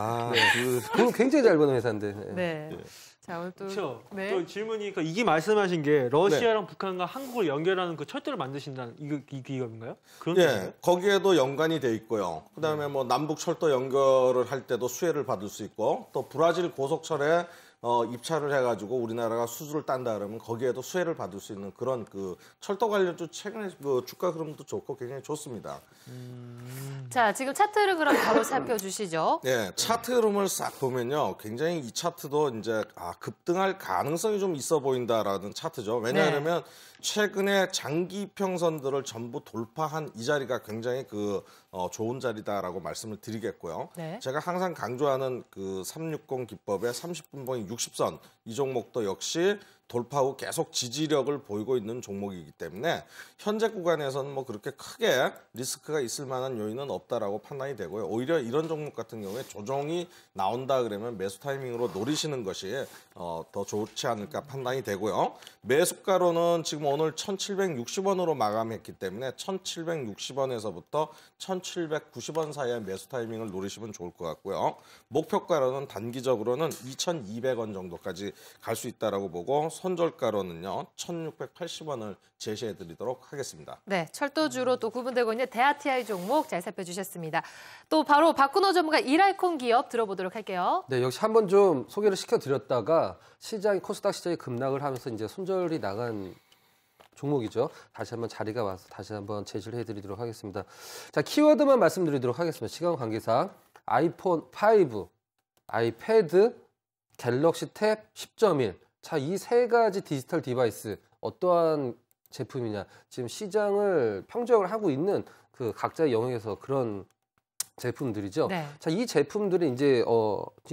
돈 굉장히 잘 버는 회사인데. 네. 자, 오늘 또, 그렇죠. 네. 또 질문이 그러니까 이게 말씀하신 게 러시아랑 북한과 한국을 연결하는 그 철도를 만드신다는 이 기업인가요? 그런 예, 거기에도 연관이 돼 있고요. 그다음에 뭐 남북 철도 연결을 할 때도 수혜를 받을 수 있고 또 브라질 고속철에 입찰을 해가지고 우리나라가 수주를 딴다 그러면 거기에도 수혜를 받을 수 있는 그런 그 철도 관련주 최근에 그 주가 흐름도 좋고 굉장히 좋습니다. 자, 지금 차트를 그럼 바로 살펴주시죠. 네, 차트 흐름을 싹 보면요. 굉장히 이 차트도 이제 급등할 가능성이 좀 있어 보인다라는 차트죠. 왜냐하면 최근에 장기 평선들을 전부 돌파한 이 자리가 굉장히 좋은 자리다라고 말씀을 드리겠고요. 네. 제가 항상 강조하는 그 360 기법의 30분 봉이 60선 이 종목도 역시 돌파 후 계속 지지력을 보이고 있는 종목이기 때문에 현재 구간에서는 뭐 그렇게 크게 리스크가 있을 만한 요인은 없다라고 판단이 되고요. 오히려 이런 종목 같은 경우에 조정이 나온다 그러면 매수 타이밍으로 노리시는 것이 더 좋지 않을까 판단이 되고요. 매수가로는 지금 오늘 1,760원으로 마감했기 때문에 1,760원에서부터 1,790원 사이의 매수 타이밍을 노리시면 좋을 것 같고요. 목표가로는 단기적으로는 2,200원 정도까지 갈 수 있다라고 보고 손절가로는요 1,680원을 제시해드리도록 하겠습니다. 네, 철도주로 또 구분되고 있는 대아TI 종목 잘 살펴주셨습니다. 또 바로 박근호 전문가 이라이콘 기업 들어보도록 할게요. 네, 역시 한번 좀 소개를 시켜드렸다가 시장이 코스닥 시장이 급락을 하면서 이제 손절이 나간 종목이죠. 다시 한번 자리가 와서 다시 한번 제시를 해드리도록 하겠습니다. 자, 키워드만 말씀드리도록 하겠습니다. 시간 관계상 아이폰 5, 아이패드, 갤럭시 탭 10.1. 자, 이 세 가지 디지털 디바이스 어떠한 제품이냐. 지금 시장을 평정을 하고 있는 그 각자의 영역에서 그런 제품들이죠. 네. 자, 이 제품들이 이제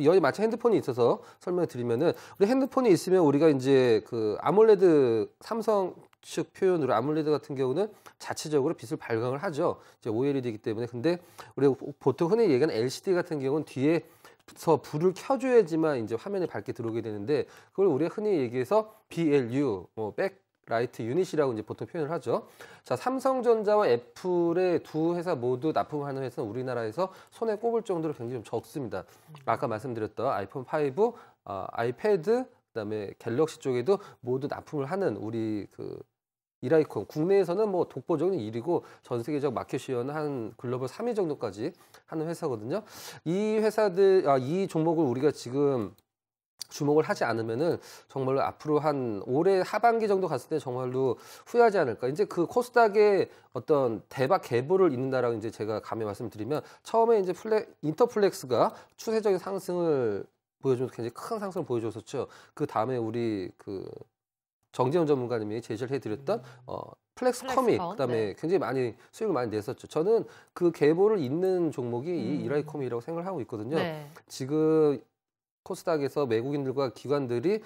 여기 마치 핸드폰이 있어서 설명을 드리면은 우리 핸드폰이 있으면 우리가 이제 그 아몰레드 삼성 측 표현으로 아몰레드 같은 경우는 자체적으로 빛을 발광을 하죠. 이제 OLED이기 때문에. 근데 우리가 보통 흔히 얘기하는 LCD 같은 경우는 뒤에서 불을 켜줘야지만 이제 화면에 밝게 들어오게 되는데 그걸 우리가 흔히 얘기해서 BLU, 백라이트 유닛이라고 이제 보통 표현을 하죠. 자, 삼성전자와 애플의 두 회사 모두 납품하는 회사는 우리나라에서 손에 꼽을 정도로 굉장히 좀 적습니다. 아까 말씀드렸던 아이폰 5, 아이패드, 그다음에 갤럭시 쪽에도 모두 납품을 하는 우리 그 이라이콘 국내에서는 뭐 독보적인 1위고 전 세계적 마켓시어는 한 글로벌 3위 정도까지 하는 회사거든요. 이 회사들 이 종목을 우리가 지금 주목을 하지 않으면은 정말로 앞으로 한 올해 하반기 정도 갔을 때 정말로 후회하지 않을까. 이제 그 코스닥의 어떤 대박 계보를 잇는다라고 이제 제가 감히 말씀드리면 처음에 이제 인터플렉스가 추세적인 상승을 보여주면서 굉장히 큰 상승을 보여줬었죠. 그 다음에 우리 그 정재훈 전문가님이 제시를 해드렸던 플렉스컴이 그다음에 굉장히 많이 수익을 많이 냈었죠. 저는 그 계보를 잇는 종목이 이 이라이컴이라고 생각을 하고 있거든요. 네. 지금 코스닥에서 외국인들과 기관들이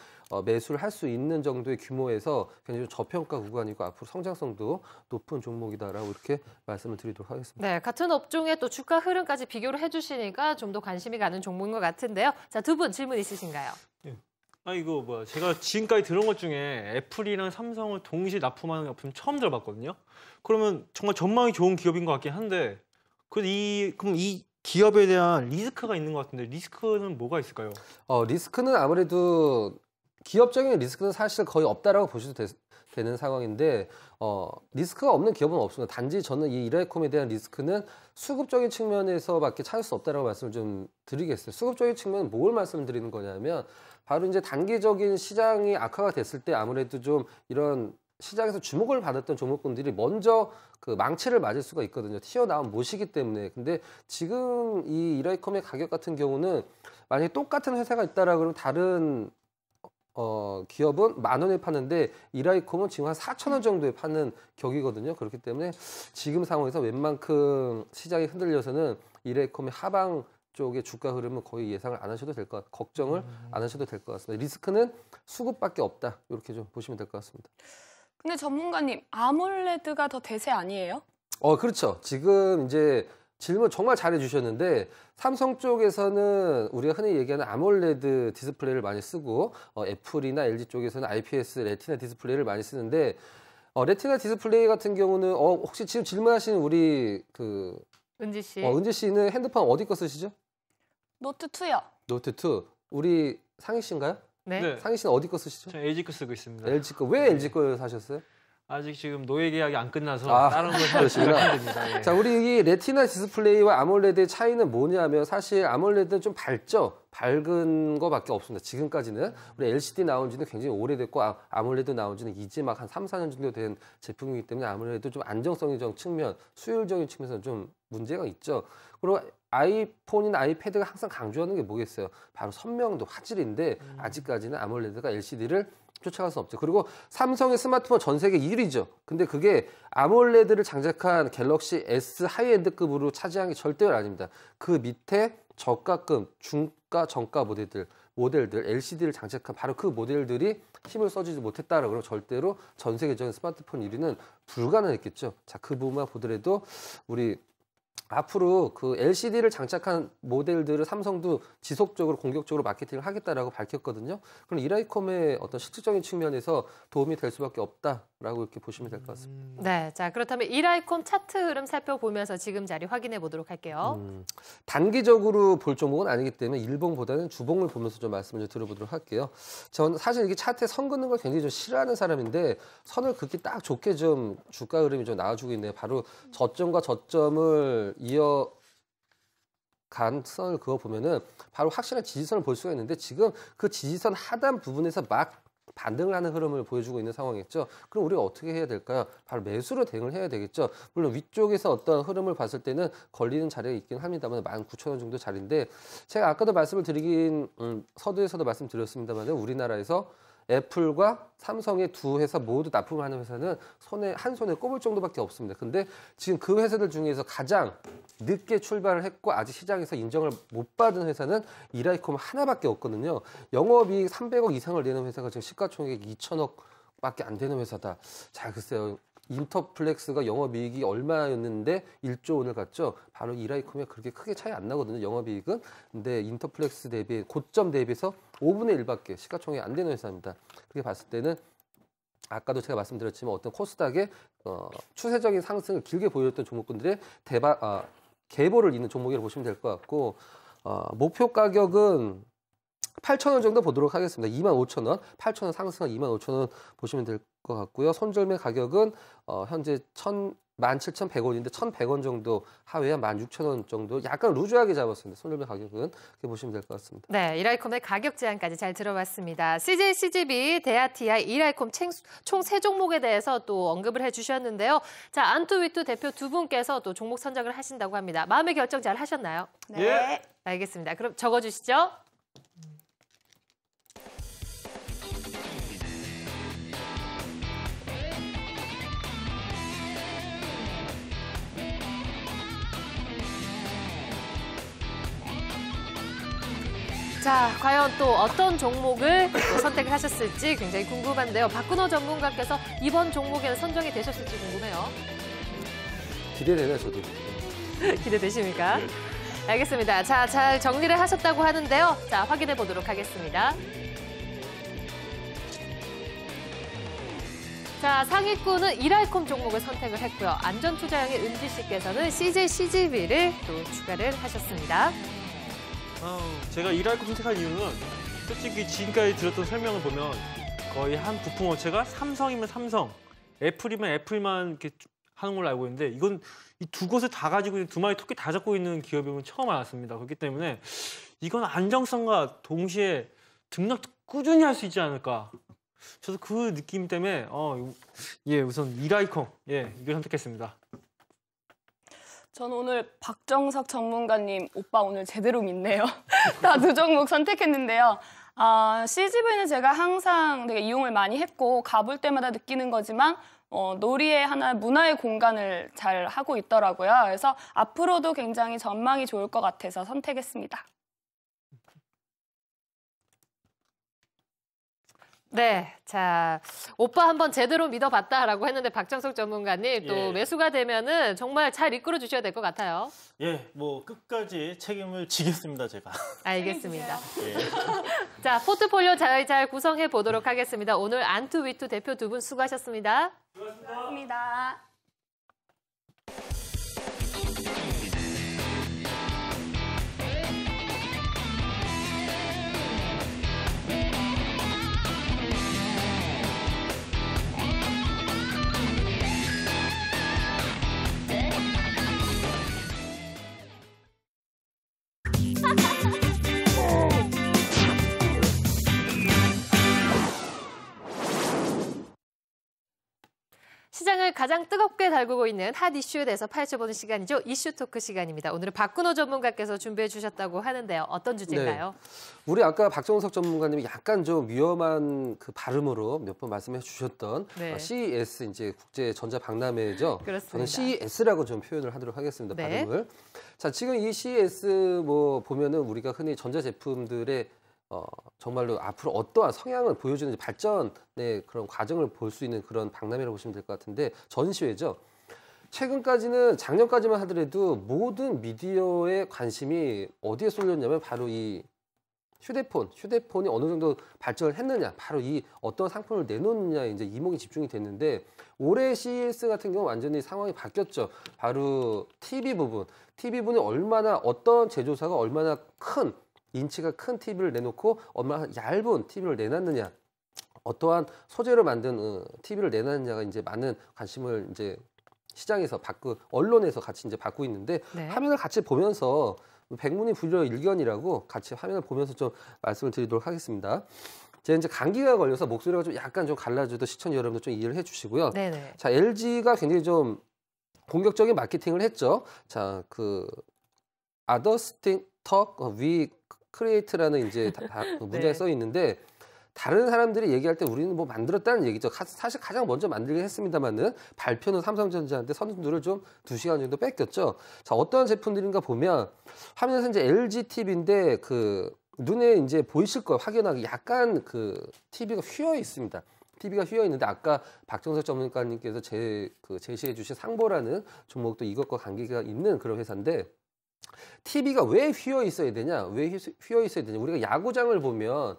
매수를 할 수 있는 정도의 규모에서 굉장히 저평가 구간이고 앞으로 성장성도 높은 종목이다라고 이렇게 말씀을 드리도록 하겠습니다. 네, 같은 업종의 또 주가 흐름까지 비교를 해주시니까 좀 더 관심이 가는 종목인 것 같은데요. 자, 두 분 질문 있으신가요? 이거 뭐야? 제가 지금까지 들은 것 중에 애플이랑 삼성을 동시에 납품하는 제품 처음 들어봤거든요. 그러면 정말 전망이 좋은 기업인 것 같긴 한데, 그럼 이 기업에 대한 리스크가 있는 것 같은데 리스크는 뭐가 있을까요? 리스크는 아무래도 기업적인 리스크는 사실 거의 없다라고 보셔도 되는 상황인데 리스크가 없는 기업은 없습니다. 단지 저는 이 이라이콤에 대한 리스크는 수급적인 측면에서밖에 찾을 수 없다라고 말씀을 좀 드리겠어요. 수급적인 측면은 뭘 말씀을 드리는 거냐면 바로 이제 단기적인 시장이 악화가 됐을 때 아무래도 좀 이런 시장에서 주목을 받았던 종목군들이 먼저 그 망치를 맞을 수가 있거든요. 튀어나온 못이기 때문에. 근데 지금 이 이라이컴의 가격 같은 경우는 만약에 똑같은 회사가 있다라 그러면 다른 기업은 10,000원에 파는데 이라이콤은 지금 한 4,000원 정도에 파는 격이거든요. 그렇기 때문에 지금 상황에서 웬만큼 시장이 흔들려서는 이라이콤의 하방 쪽의 주가 흐름은 거의 예상을 안 하셔도 될 것 같아요. 걱정을 안 하셔도 될 것 같습니다. 리스크는 수급밖에 없다. 이렇게 좀 보시면 될 것 같습니다. 근데 전문가님, 아몰레드가 더 대세 아니에요? 그렇죠. 지금 이제 질문 정말 잘해 주셨는데 삼성 쪽에서는 우리가 흔히 얘기하는 아몰레드 디스플레이를 많이 쓰고 애플이나 LG 쪽에서는 IPS 레티나 디스플레이를 많이 쓰는데 레티나 디스플레이 같은 경우는 혹시 지금 질문하시는 우리 은지 씨. 은지 씨는 핸드폰 어디 거 쓰시죠? 노트 2요. 노트 2. 우리 상희 씨인가요? 네. 상희 씨는 어디 거 쓰시죠? 저 LG 거 쓰고 있습니다. LG 거. 왜 LG 걸 사셨어요? 아직 지금 노예 계약이 안 끝나서 다른 걸 그러시구나. 됩니다. 예. 자, 우리 이 레티나 디스플레이와 아몰레드의 차이는 뭐냐면 사실 아몰레드는 좀 밝은 거밖에 없습니다. 지금까지는 우리 LCD 나온 지는 굉장히 오래됐고 아몰레드 나온 지는 이제 막 한 3, 4년 정도 된 제품이기 때문에 아무래도 좀 안정성적 측면, 수율적인 측면에서 좀 문제가 있죠. 그리고 아이폰이나 아이패드가 항상 강조하는 게 뭐겠어요? 바로 선명도, 화질인데 아직까지는 아몰레드가 LCD를 쫓아갈 수 없죠. 그리고 삼성의 스마트폰 전 세계 1위죠. 근데 그게 아몰레드를 장착한 갤럭시 S 하이엔드급으로 차지한 게 절대로 아닙니다. 그 밑에 저가급, 중가, 정가 모델들 LCD를 장착한 바로 그 모델들이 힘을 써주지 못했다라 그러면 절대로 전 세계적인 스마트폰 1위는 불가능했겠죠. 자, 그 부분만 보더라도 우리 앞으로 그 LCD를 장착한 모델들을 삼성도 지속적으로 공격적으로 마케팅을 하겠다라고 밝혔거든요. 그럼 이라이콤의 어떤 실질적인 측면에서 도움이 될 수밖에 없다라고 이렇게 보시면 될 것 같습니다. 네, 자 그렇다면 이라이콤 차트 흐름 살펴보면서 지금 자리 확인해 보도록 할게요. 단기적으로 볼 종목은 아니기 때문에 일봉보다는 주봉을 보면서 좀 말씀을 드려보도록 할게요. 저는 사실 이게 차트에 선 긋는 걸 굉장히 좀 싫어하는 사람인데 선을 그렇게 딱 좋게 좀 주가 흐름이 좀 나와주고 있네요. 바로 저점과 저점을 간 선을 그어 보면은 바로 확실한 지지선을 볼 수가 있는데 지금 그 지지선 하단 부분에서 막 반등을 하는 흐름을 보여주고 있는 상황이겠죠. 그럼 우리가 어떻게 해야 될까요? 바로 매수로 대응을 해야 되겠죠. 물론 위쪽에서 어떤 흐름을 봤을 때는 걸리는 자리가 있긴 합니다만 19,000원 정도 자리인데 제가 아까도 말씀을 드리긴 서두에서도 말씀드렸습니다만 우리나라에서 애플과 삼성의 두 회사 모두 납품을 하는 회사는 한 손에 꼽을 정도밖에 없습니다. 근데 지금 그 회사들 중에서 가장 늦게 출발을 했고 아직 시장에서 인정을 못 받은 회사는 이라이콤 하나밖에 없거든요. 영업이익 300억 이상을 내는 회사가 지금 시가총액 2천억밖에 안 되는 회사다. 자, 글쎄요. 인터플렉스가 영업이익이 얼마였는데 1조 원을 갔죠. 바로 이라이콤이 그렇게 크게 차이 안 나거든요. 영업이익은. 근데 인터플렉스 대비 고점 대비해서 5분의 1밖에 시가총액이 안 되는 회사입니다. 그렇게 봤을 때는 아까도 제가 말씀드렸지만 어떤 코스닥의 추세적인 상승을 길게 보여줬던 종목군들의 계보를 잇는 종목이라고 보시면 될 것 같고 목표 가격은 8,000원 정도 보도록 하겠습니다. 25,000원, 8,000원 상승한 25,000원 보시면 될 것 같고요. 손절매 가격은 현재 17,100원인데 1,100원 정도 하회한 16,000원 정도 약간 루즈하게 잡았습니다. 손절매 가격은 그렇게 보시면 될 것 같습니다. 네, 이라이콤의 가격 제한까지 잘 들어봤습니다. CJ, CGV, 대아TI, 이라이콤 총 3종목에 대해서 또 언급을 해주셨는데요. 자, 안투위투 대표 두 분께서 또 종목 선정을 하신다고 합니다. 마음의 결정 잘 하셨나요? 네. 예. 알겠습니다. 그럼 적어주시죠. 자, 과연 또 어떤 종목을 또 선택을 하셨을지 굉장히 궁금한데요. 박근호 전문가께서 이번 종목에는 선정이 되셨을지 궁금해요. 기대되네요, 저도. 기대되십니까? 알겠습니다. 자, 잘 정리를 하셨다고 하는데요. 자, 확인해 보도록 하겠습니다. 자, 상위권은 이라이콤 종목을 선택을 했고요. 안전투자형의 은지 씨께서는 CJ, CGV를 또 추가를 하셨습니다. 제가 이라이콤 선택한 이유는 솔직히 지금까지 들었던 설명을 보면 거의 한 부품업체가 삼성이면 삼성, 애플이면 애플만 이렇게 하는 걸로 알고 있는데 이건 이 두 곳을 다 가지고 있는 두 마리 토끼 다 잡고 있는 기업이면 처음 알았습니다. 그렇기 때문에 이건 안정성과 동시에 등락도 꾸준히 할 수 있지 않을까. 저도 그 느낌 때문에 우선 이라이콤 이걸 선택했습니다. 전 오늘 박정석 전문가님 오빠 오늘 제대로 믿네요. 다 두 종목 선택했는데요. CGV는 제가 항상 되게 이용을 많이 했고 가볼 때마다 느끼는 거지만 놀이의 하나 문화의 공간을 잘 하고 있더라고요. 그래서 앞으로도 굉장히 전망이 좋을 것 같아서 선택했습니다. 네, 자, 오빠 한번 제대로 믿어봤다라고 했는데 박정석 전문가님 또 매수가 되면은 정말 잘 이끌어 주셔야 될 것 같아요. 예, 뭐 끝까지 책임을 지겠습니다, 제가. 알겠습니다. 예. 자, 포트폴리오 잘 구성해 보도록 하겠습니다. 오늘 안투위투 대표 두 분 수고하셨습니다. 고맙습니다. 시장을 가장 뜨겁게 달구고 있는 핫 이슈에 대해서 파헤쳐보는 시간이죠. 이슈 토크 시간입니다. 오늘은 박근호 전문가께서 준비해 주셨다고 하는데요. 어떤 주제인가요? 네. 우리 아까 박정석 전문가님이 약간 좀 위험한 그 발음으로 몇 번 말씀해 주셨던 네. CES 이제 국제 전자 박람회죠. 그렇습니다. 저는 CES라고 좀 표현을 하도록 하겠습니다. 네. 발음을. 자, 지금 이 CES 뭐 보면은 우리가 흔히 전자 제품들의 정말로 앞으로 어떠한 성향을 보여주는 발전의 그런 과정을 볼 수 있는 그런 박람회라고 보시면 될 것 같은데 전시회죠. 최근까지는 작년까지만 하더라도 모든 미디어의 관심이 어디에 쏠렸냐면 바로 이 휴대폰이 어느 정도 발전을 했느냐, 바로 이 어떤 상품을 내놓느냐 이제 이목이 집중이 됐는데 올해 CES 같은 경우 완전히 상황이 바뀌었죠. 바로 TV 부분이 얼마나 어떤 제조사가 얼마나 큰 인치가 큰 TV를 내놓고 얼마나 얇은 TV를 내놨느냐, 어떠한 소재로 만든 TV를 내놨느냐가 이제 많은 관심을 이제 시장에서 언론에서 같이 이제 받고 있는데 네. 화면을 같이 보면서 백문이 불여일견이라고 같이 화면을 보면서 좀 말씀을 드리도록 하겠습니다. 제가 이제 감기가 걸려서 목소리가 좀 약간 좀 갈라져도 시청자 여러분들 좀 이해를 해주시고요. 네네. 자, LG가 굉장히 좀 공격적인 마케팅을 했죠. 자, 그 Others think talk, we create라는 이제 문장에 네. 써 있는데 다른 사람들이 얘기할 때 우리는 뭐 만들었다는 얘기죠. 사실 가장 먼저 만들긴 했습니다만은 발표는 삼성전자한테 선두를 좀 2시간 정도 뺏겼죠. 자, 어떤 제품들인가 보면 화면에서 이제 LG TV인데 그 눈에 이제 보이실 거예요. 확연하게 약간 그 TV가 휘어 있습니다. TV가 휘어 있는데 아까 박정석 전문가님께서 제시해 주신 상보라는 종목도 이것과 관계가 있는 그런 회사인데 TV가 왜 휘어 있어야 되냐? 왜 휘어 있어야 되냐? 우리가 야구장을 보면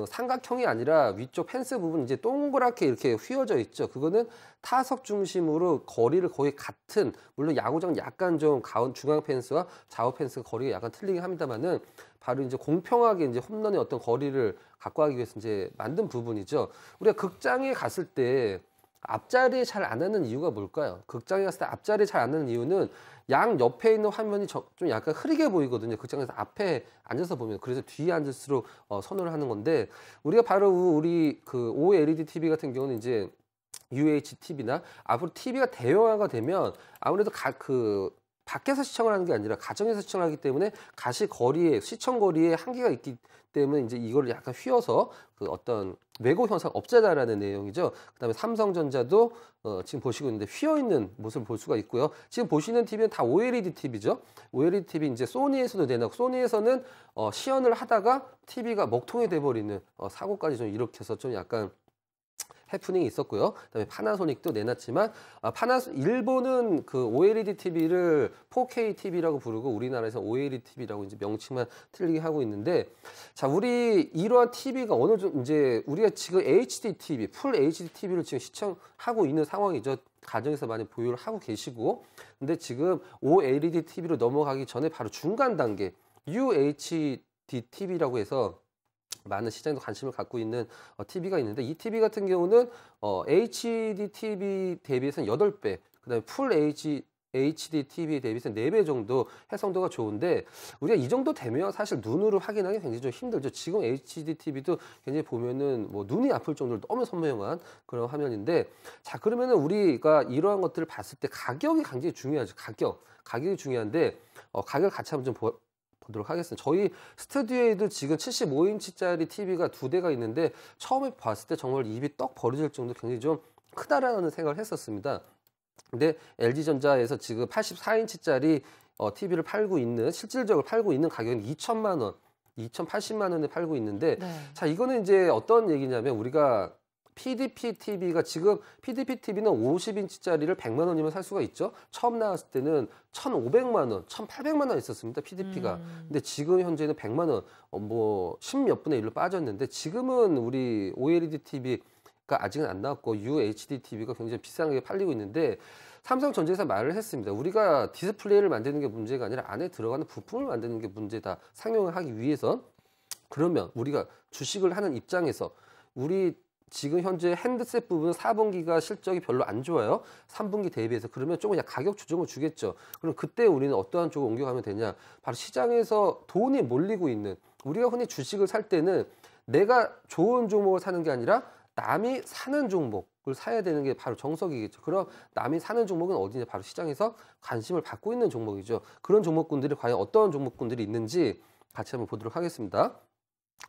삼각형이 아니라 위쪽 펜스 부분 이제 동그랗게 이렇게 휘어져 있죠. 그거는 타석 중심으로 거리를 거의 같은, 물론 야구장 약간 좀 중앙 펜스와 좌우 펜스가 거리가 약간 틀리긴 합니다만은 바로 이제 공평하게 이제 홈런의 어떤 거리를 갖고 가기 위해서 이제 만든 부분이죠. 우리가 극장에 갔을 때 앞자리에 잘 안 하는 이유가 뭘까요? 극장에 갔을 때 앞자리에 잘 안 하는 이유는 양 옆에 있는 화면이 좀 약간 흐리게 보이거든요. 극장에서 앞에 앉아서 보면. 그래서 뒤에 앉을수록 선호를 하는 건데 우리가 바로 우리 그 OLED TV 같은 경우는 이제 UHTV나 앞으로 TV가 대형화가 되면 아무래도 밖에서 시청을 하는 게 아니라 가정에서 시청을 하기 때문에 시청 거리에 한계가 있기 때문에 이제 이걸 약간 휘어서 그 어떤 왜곡 현상 없애자라는 내용이죠. 그다음에 삼성전자도 지금 보시고 있는데 휘어 있는 모습을 볼 수가 있고요. 지금 보시는 TV는 다 OLED TV죠. OLED TV 이제 소니에서도 내놨고 소니에서는 시연을 하다가 TV가 먹통이 돼버리는 사고까지 좀 일으켜서 좀 약간 해프닝이 있었고요. 그다음에 파나소닉도 내놨지만 일본은 그 OLED TV를 4K TV라고 부르고 우리나라에서 OLED TV라고 이제 명칭만 틀리게 하고 있는데 자, 우리 이러한 TV가 어느 정도 이제 우리가 지금 HD TV, 풀 HD TV를 지금 시청하고 있는 상황이죠. 가정에서 많이 보유를 하고 계시고 근데 지금 OLED TV로 넘어가기 전에 바로 중간 단계 UHD TV라고 해서 많은 시장에도 관심을 갖고 있는 TV가 있는데 이 TV 같은 경우는 HD TV 대비해서는 8배, 그다음에 풀 HD TV 대비해서 4배 정도 해상도가 좋은데 우리가 이 정도 되면 사실 눈으로 확인하기 굉장히 좀 힘들죠. 지금 HD TV도 굉장히 보면은 뭐 눈이 아플 정도로 너무 선명한 그런 화면인데 자, 그러면은 우리가 이러한 것들을 봤을 때 가격이 굉장히 중요하죠. 가격이 중요한데 가격을 같이 한번 좀 보도록 하겠습니다. 저희 스튜디오에도 지금 75인치짜리 TV가 2대가 있는데 처음에 봤을 때 정말 입이 떡 벌어질 정도 굉장히 좀 크다라는 생각을 했었습니다. 근데 LG전자에서 지금 84인치짜리 TV를 실질적으로 팔고 있는 가격은 2천만 원, 2,080만 원에 팔고 있는데 네. 자, 이거는 이제 어떤 얘기냐면 우리가 PDP TV가 지금 PDP TV는 50인치짜리를 100만 원이면 살 수가 있죠. 처음 나왔을 때는 1,500만 원, 1,800만 원 있었습니다. PDP가. 근데 지금 현재는 100만 원, 뭐 10몇 분의 1로 빠졌는데 지금은 우리 OLED TV 아직은 안 나왔고 UHD TV가 굉장히 비싼 게 팔리고 있는데 삼성전자에서 말을 했습니다. 우리가 디스플레이를 만드는 게 문제가 아니라 안에 들어가는 부품을 만드는 게 문제다. 상용을 하기 위해선. 그러면 우리가 주식을 하는 입장에서 우리 지금 현재 핸드셋 부분은 4분기가 실적이 별로 안 좋아요. 3분기 대비해서. 그러면 조금 가격 조정을 주겠죠. 그럼 그때 우리는 어떠한 쪽으로 옮겨가면 되냐. 바로 시장에서 돈이 몰리고 있는, 우리가 흔히 주식을 살 때는 내가 좋은 종목을 사는 게 아니라 남이 사는 종목을 사야 되는 게 바로 정석이겠죠. 그럼 남이 사는 종목은 어디냐. 바로 시장에서 관심을 받고 있는 종목이죠. 그런 종목군들이 과연 어떤 종목군들이 있는지 같이 한번 보도록 하겠습니다.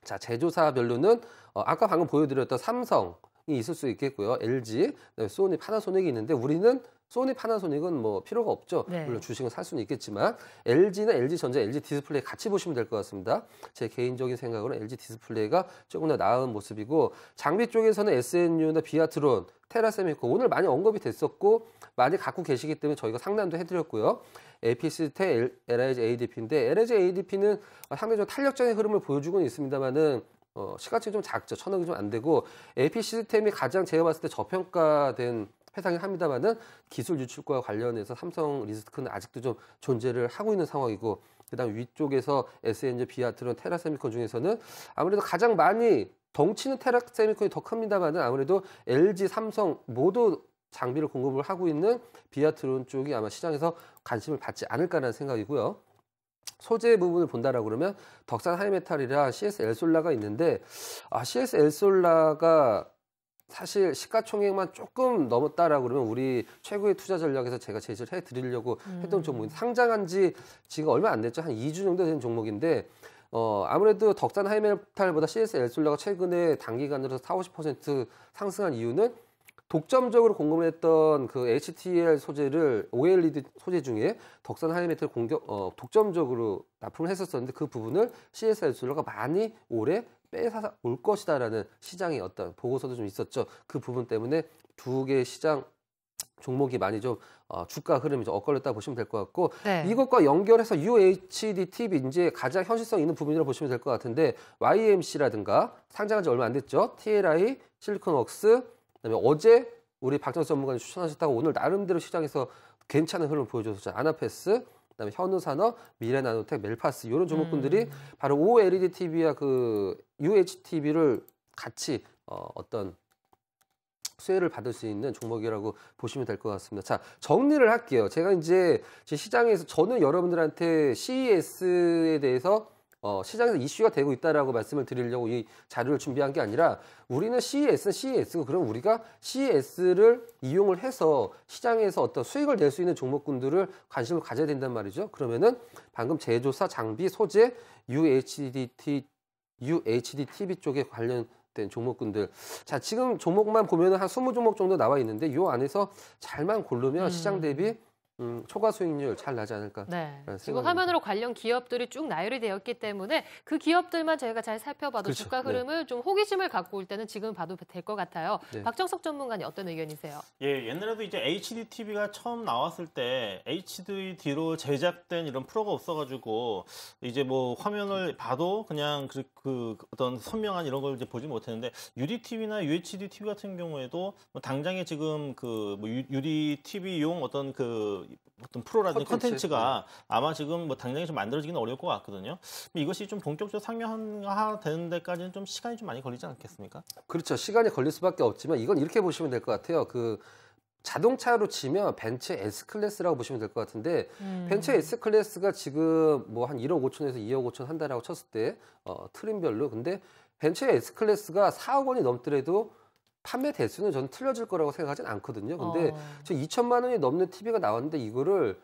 자, 제조사별로는 아까 방금 보여드렸던 삼성이 있을 수 있겠고요. LG, 그다음에 소니, 파나소닉이 있는데 우리는 소니, 파나소닉은 뭐 필요가 없죠. 네. 물론 주식은 살 수는 있겠지만 LG는 LG전자, LG디스플레이 같이 보시면 될 것 같습니다. 제 개인적인 생각으로는 LG디스플레이가 조금 더 나은 모습이고 장비 쪽에서는 SNU나 비아트론, 테라세미코 오늘 많이 언급이 됐었고 많이 갖고 계시기 때문에 저희가 상담도 해드렸고요. AP시스템, LIG ADP인데 LIG ADP는 상대적으로 탄력적인 흐름을 보여주고는 있습니다만은 시가총이 좀 작죠. 1,000억이 좀 안 되고 AP시스템이 가장 제가 봤을 때 저평가된 회사긴 합니다만은 기술 유출과 관련해서 삼성 리스크는 아직도 좀 존재를 하고 있는 상황이고 그다음 위쪽에서 SNG, 비아트론, 테라세미콘 중에서는 아무래도 가장 많이 덩치는 테라세미콘이 더 큽니다만은 아무래도 LG, 삼성 모두 장비를 공급을 하고 있는 비아트론 쪽이 아마 시장에서 관심을 받지 않을까라는 생각이고요. 소재 부분을 본다라고 그러면 덕산 하이메탈이랑 CS 엘솔라가 있는데 CS 엘솔라가 사실 시가총액만 조금 넘었다라고 그러면 우리 최고의 투자 전략에서 제가 제시를 해드리려고 했던 종목인데 상장한 지 지금 얼마 안 됐죠. 한 2주 정도 된 종목인데 아무래도 덕산 하이메탈보다 CS 엘솔라가 최근에 단기간으로 40-50% 상승한 이유는 독점적으로 공급을 했던 그 HTL 소재를 OLED 소재 중에 덕산 하이메탈 독점적으로 납품을 했었었는데 그 부분을 CS 엘솔라가 많이 올해 빼서 올 것이다라는 시장의 어떤 보고서도 좀 있었죠. 그 부분 때문에 두 개의 시장 종목이 많이 좀 주가 흐름이 좀 엇갈렸다 보시면 될 것 같고 네. 이것과 연결해서 UHD TV 이제 가장 현실성 있는 부분이라고 보시면 될 것 같은데 YMC라든가 상장한 지 얼마 안 됐죠. TLI, 실리콘웍스 그다음에 어제 우리 박정수 전문가님 추천하셨다고 오늘 나름대로 시장에서 괜찮은 흐름을 보여줘서 아나페스, 그다음에 현우산업, 미래나노텍, 멜파스 이런 종목군들이 바로 OLED TV와 그 UHTV를 같이 어떤 수혜를 받을 수 있는 종목이라고 보시면 될 것 같습니다. 자, 정리를 할게요. 제가 이제 제 시장에서 저는 여러분들한테 CES에 대해서 시장에서 이슈가 되고 있다라고 말씀을 드리려고 이 자료를 준비한 게 아니라 우리는 CES는 CES고 그럼 우리가 CES를 이용을 해서 시장에서 어떤 수익을 낼 수 있는 종목군들을 관심을 가져야 된단 말이죠. 그러면은 방금 제조사, 장비, 소재, UHD TV 쪽에 관련된 종목군들. 자, 지금 종목만 보면은 한 20종목 정도 나와 있는데 이 안에서 잘만 고르면 시장 대비 초과 수익률 잘 나지 않을까. 네. 지금 화면으로 관련 기업들이 쭉 나열이 되었기 때문에 그 기업들만 저희가 잘 살펴봐도 그렇죠. 주가 흐름을 좀 호기심을 갖고 올 때는 지금 봐도 될 것 같아요. 네. 박정석 전문가님 어떤 의견이세요? 예, 옛날에도 이제 HD TV가 처음 나왔을 때 HD로 제작된 이런 프로가 없어가지고 이제 뭐 화면을 봐도 그냥 그 어떤 선명한 이런 걸 이제 보지 못했는데 UD TV나 UHD TV 같은 경우에도 뭐 당장에 지금 그 뭐 UD TV용 어떤 프로라든지 컨텐츠가 아마 지금 뭐 당장에 좀 만들어지기는 어려울 것 같거든요. 이것이 좀 본격적으로 상용화되는 데까지는 좀 시간이 좀 많이 걸리지 않겠습니까? 그렇죠. 시간이 걸릴 수밖에 없지만 이건 이렇게 보시면 될 것 같아요. 그 자동차로 치면 벤츠 S클래스라고 보시면 될 것 같은데 벤츠 S클래스가 지금 뭐 한 1억 5천에서 2억 5천 한다라고 쳤을 때 트림별로 근데 벤츠 S클래스가 4억 원이 넘더라도 판매 대수는 저는 틀려질 거라고 생각하진 않거든요. 근데 지금 2천만 원이 넘는 TV가 나왔는데 이거를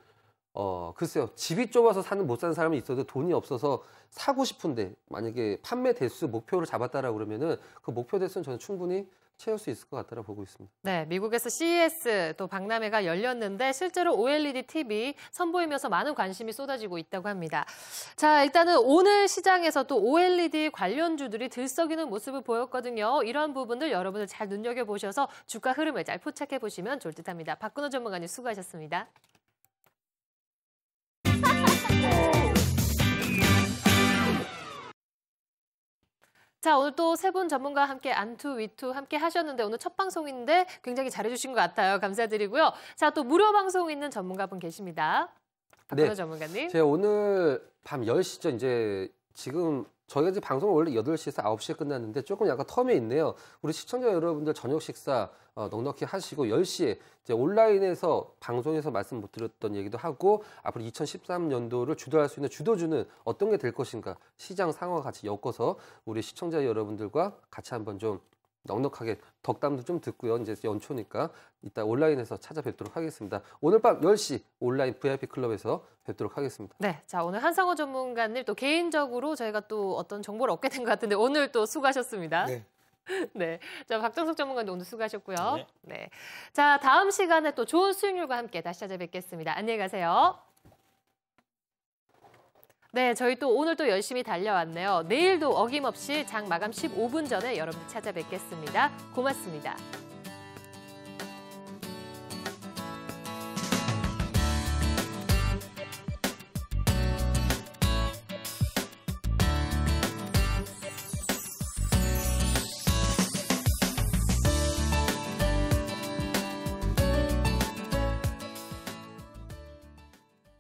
글쎄요. 집이 좁아서 못 사는 사람이 있어도 돈이 없어서 사고 싶은데 만약에 판매 대수 목표를 잡았다라고 그러면은 그 목표 대수는 저는 충분히 채울 수 있을 것 같다라고 보고 있습니다. 네, 미국에서 CES 또 박람회가 열렸는데 실제로 OLED TV 선보이면서 많은 관심이 쏟아지고 있다고 합니다. 자, 일단은 오늘 시장에서 또 OLED 관련주들이 들썩이는 모습을 보였거든요. 이러한 부분들 여러분들 잘 눈여겨보셔서 주가 흐름을 잘 포착해 보시면 좋을 듯합니다. 박근호 전문가님 수고하셨습니다. 자, 오늘 또 세 분 전문가와 함께 안투, 위투 함께 하셨는데 오늘 첫 방송인데 굉장히 잘해주신 것 같아요. 감사드리고요. 자, 또 무료 방송 있는 전문가분 계십니다. 박근호 전문가님. 제가 오늘 밤 10시죠. 이제 지금 저희가 이제 방송을 원래 8시에서 9시에 끝났는데 조금 약간 텀이 있네요. 우리 시청자 여러분들 저녁 식사 넉넉히 하시고 10시에 이제 온라인에서 방송에서 말씀 못 드렸던 얘기도 하고 앞으로 2013년도를 주도할 수 있는 주도주는 어떤 게 될 것인가 시장 상황과 같이 엮어서 우리 시청자 여러분들과 같이 한번 좀 넉넉하게 덕담도 좀 듣고요. 이제 연초니까 이따 온라인에서 찾아뵙도록 하겠습니다. 오늘 밤 10시 온라인 VIP 클럽에서 뵙도록 하겠습니다. 네, 자 오늘 한상호 전문가님 또 개인적으로 저희가 또 어떤 정보를 얻게 된 것 같은데 오늘 또 수고하셨습니다. 네. 네, 자 박정석 전문가님 오늘 수고하셨고요. 네, 자 다음 시간에 또 좋은 수익률과 함께 다시 찾아뵙겠습니다. 안녕히 가세요. 네, 저희 또 오늘 또 열심히 달려왔네요. 내일도 어김없이 장 마감 15분 전에 여러분 찾아뵙겠습니다. 고맙습니다.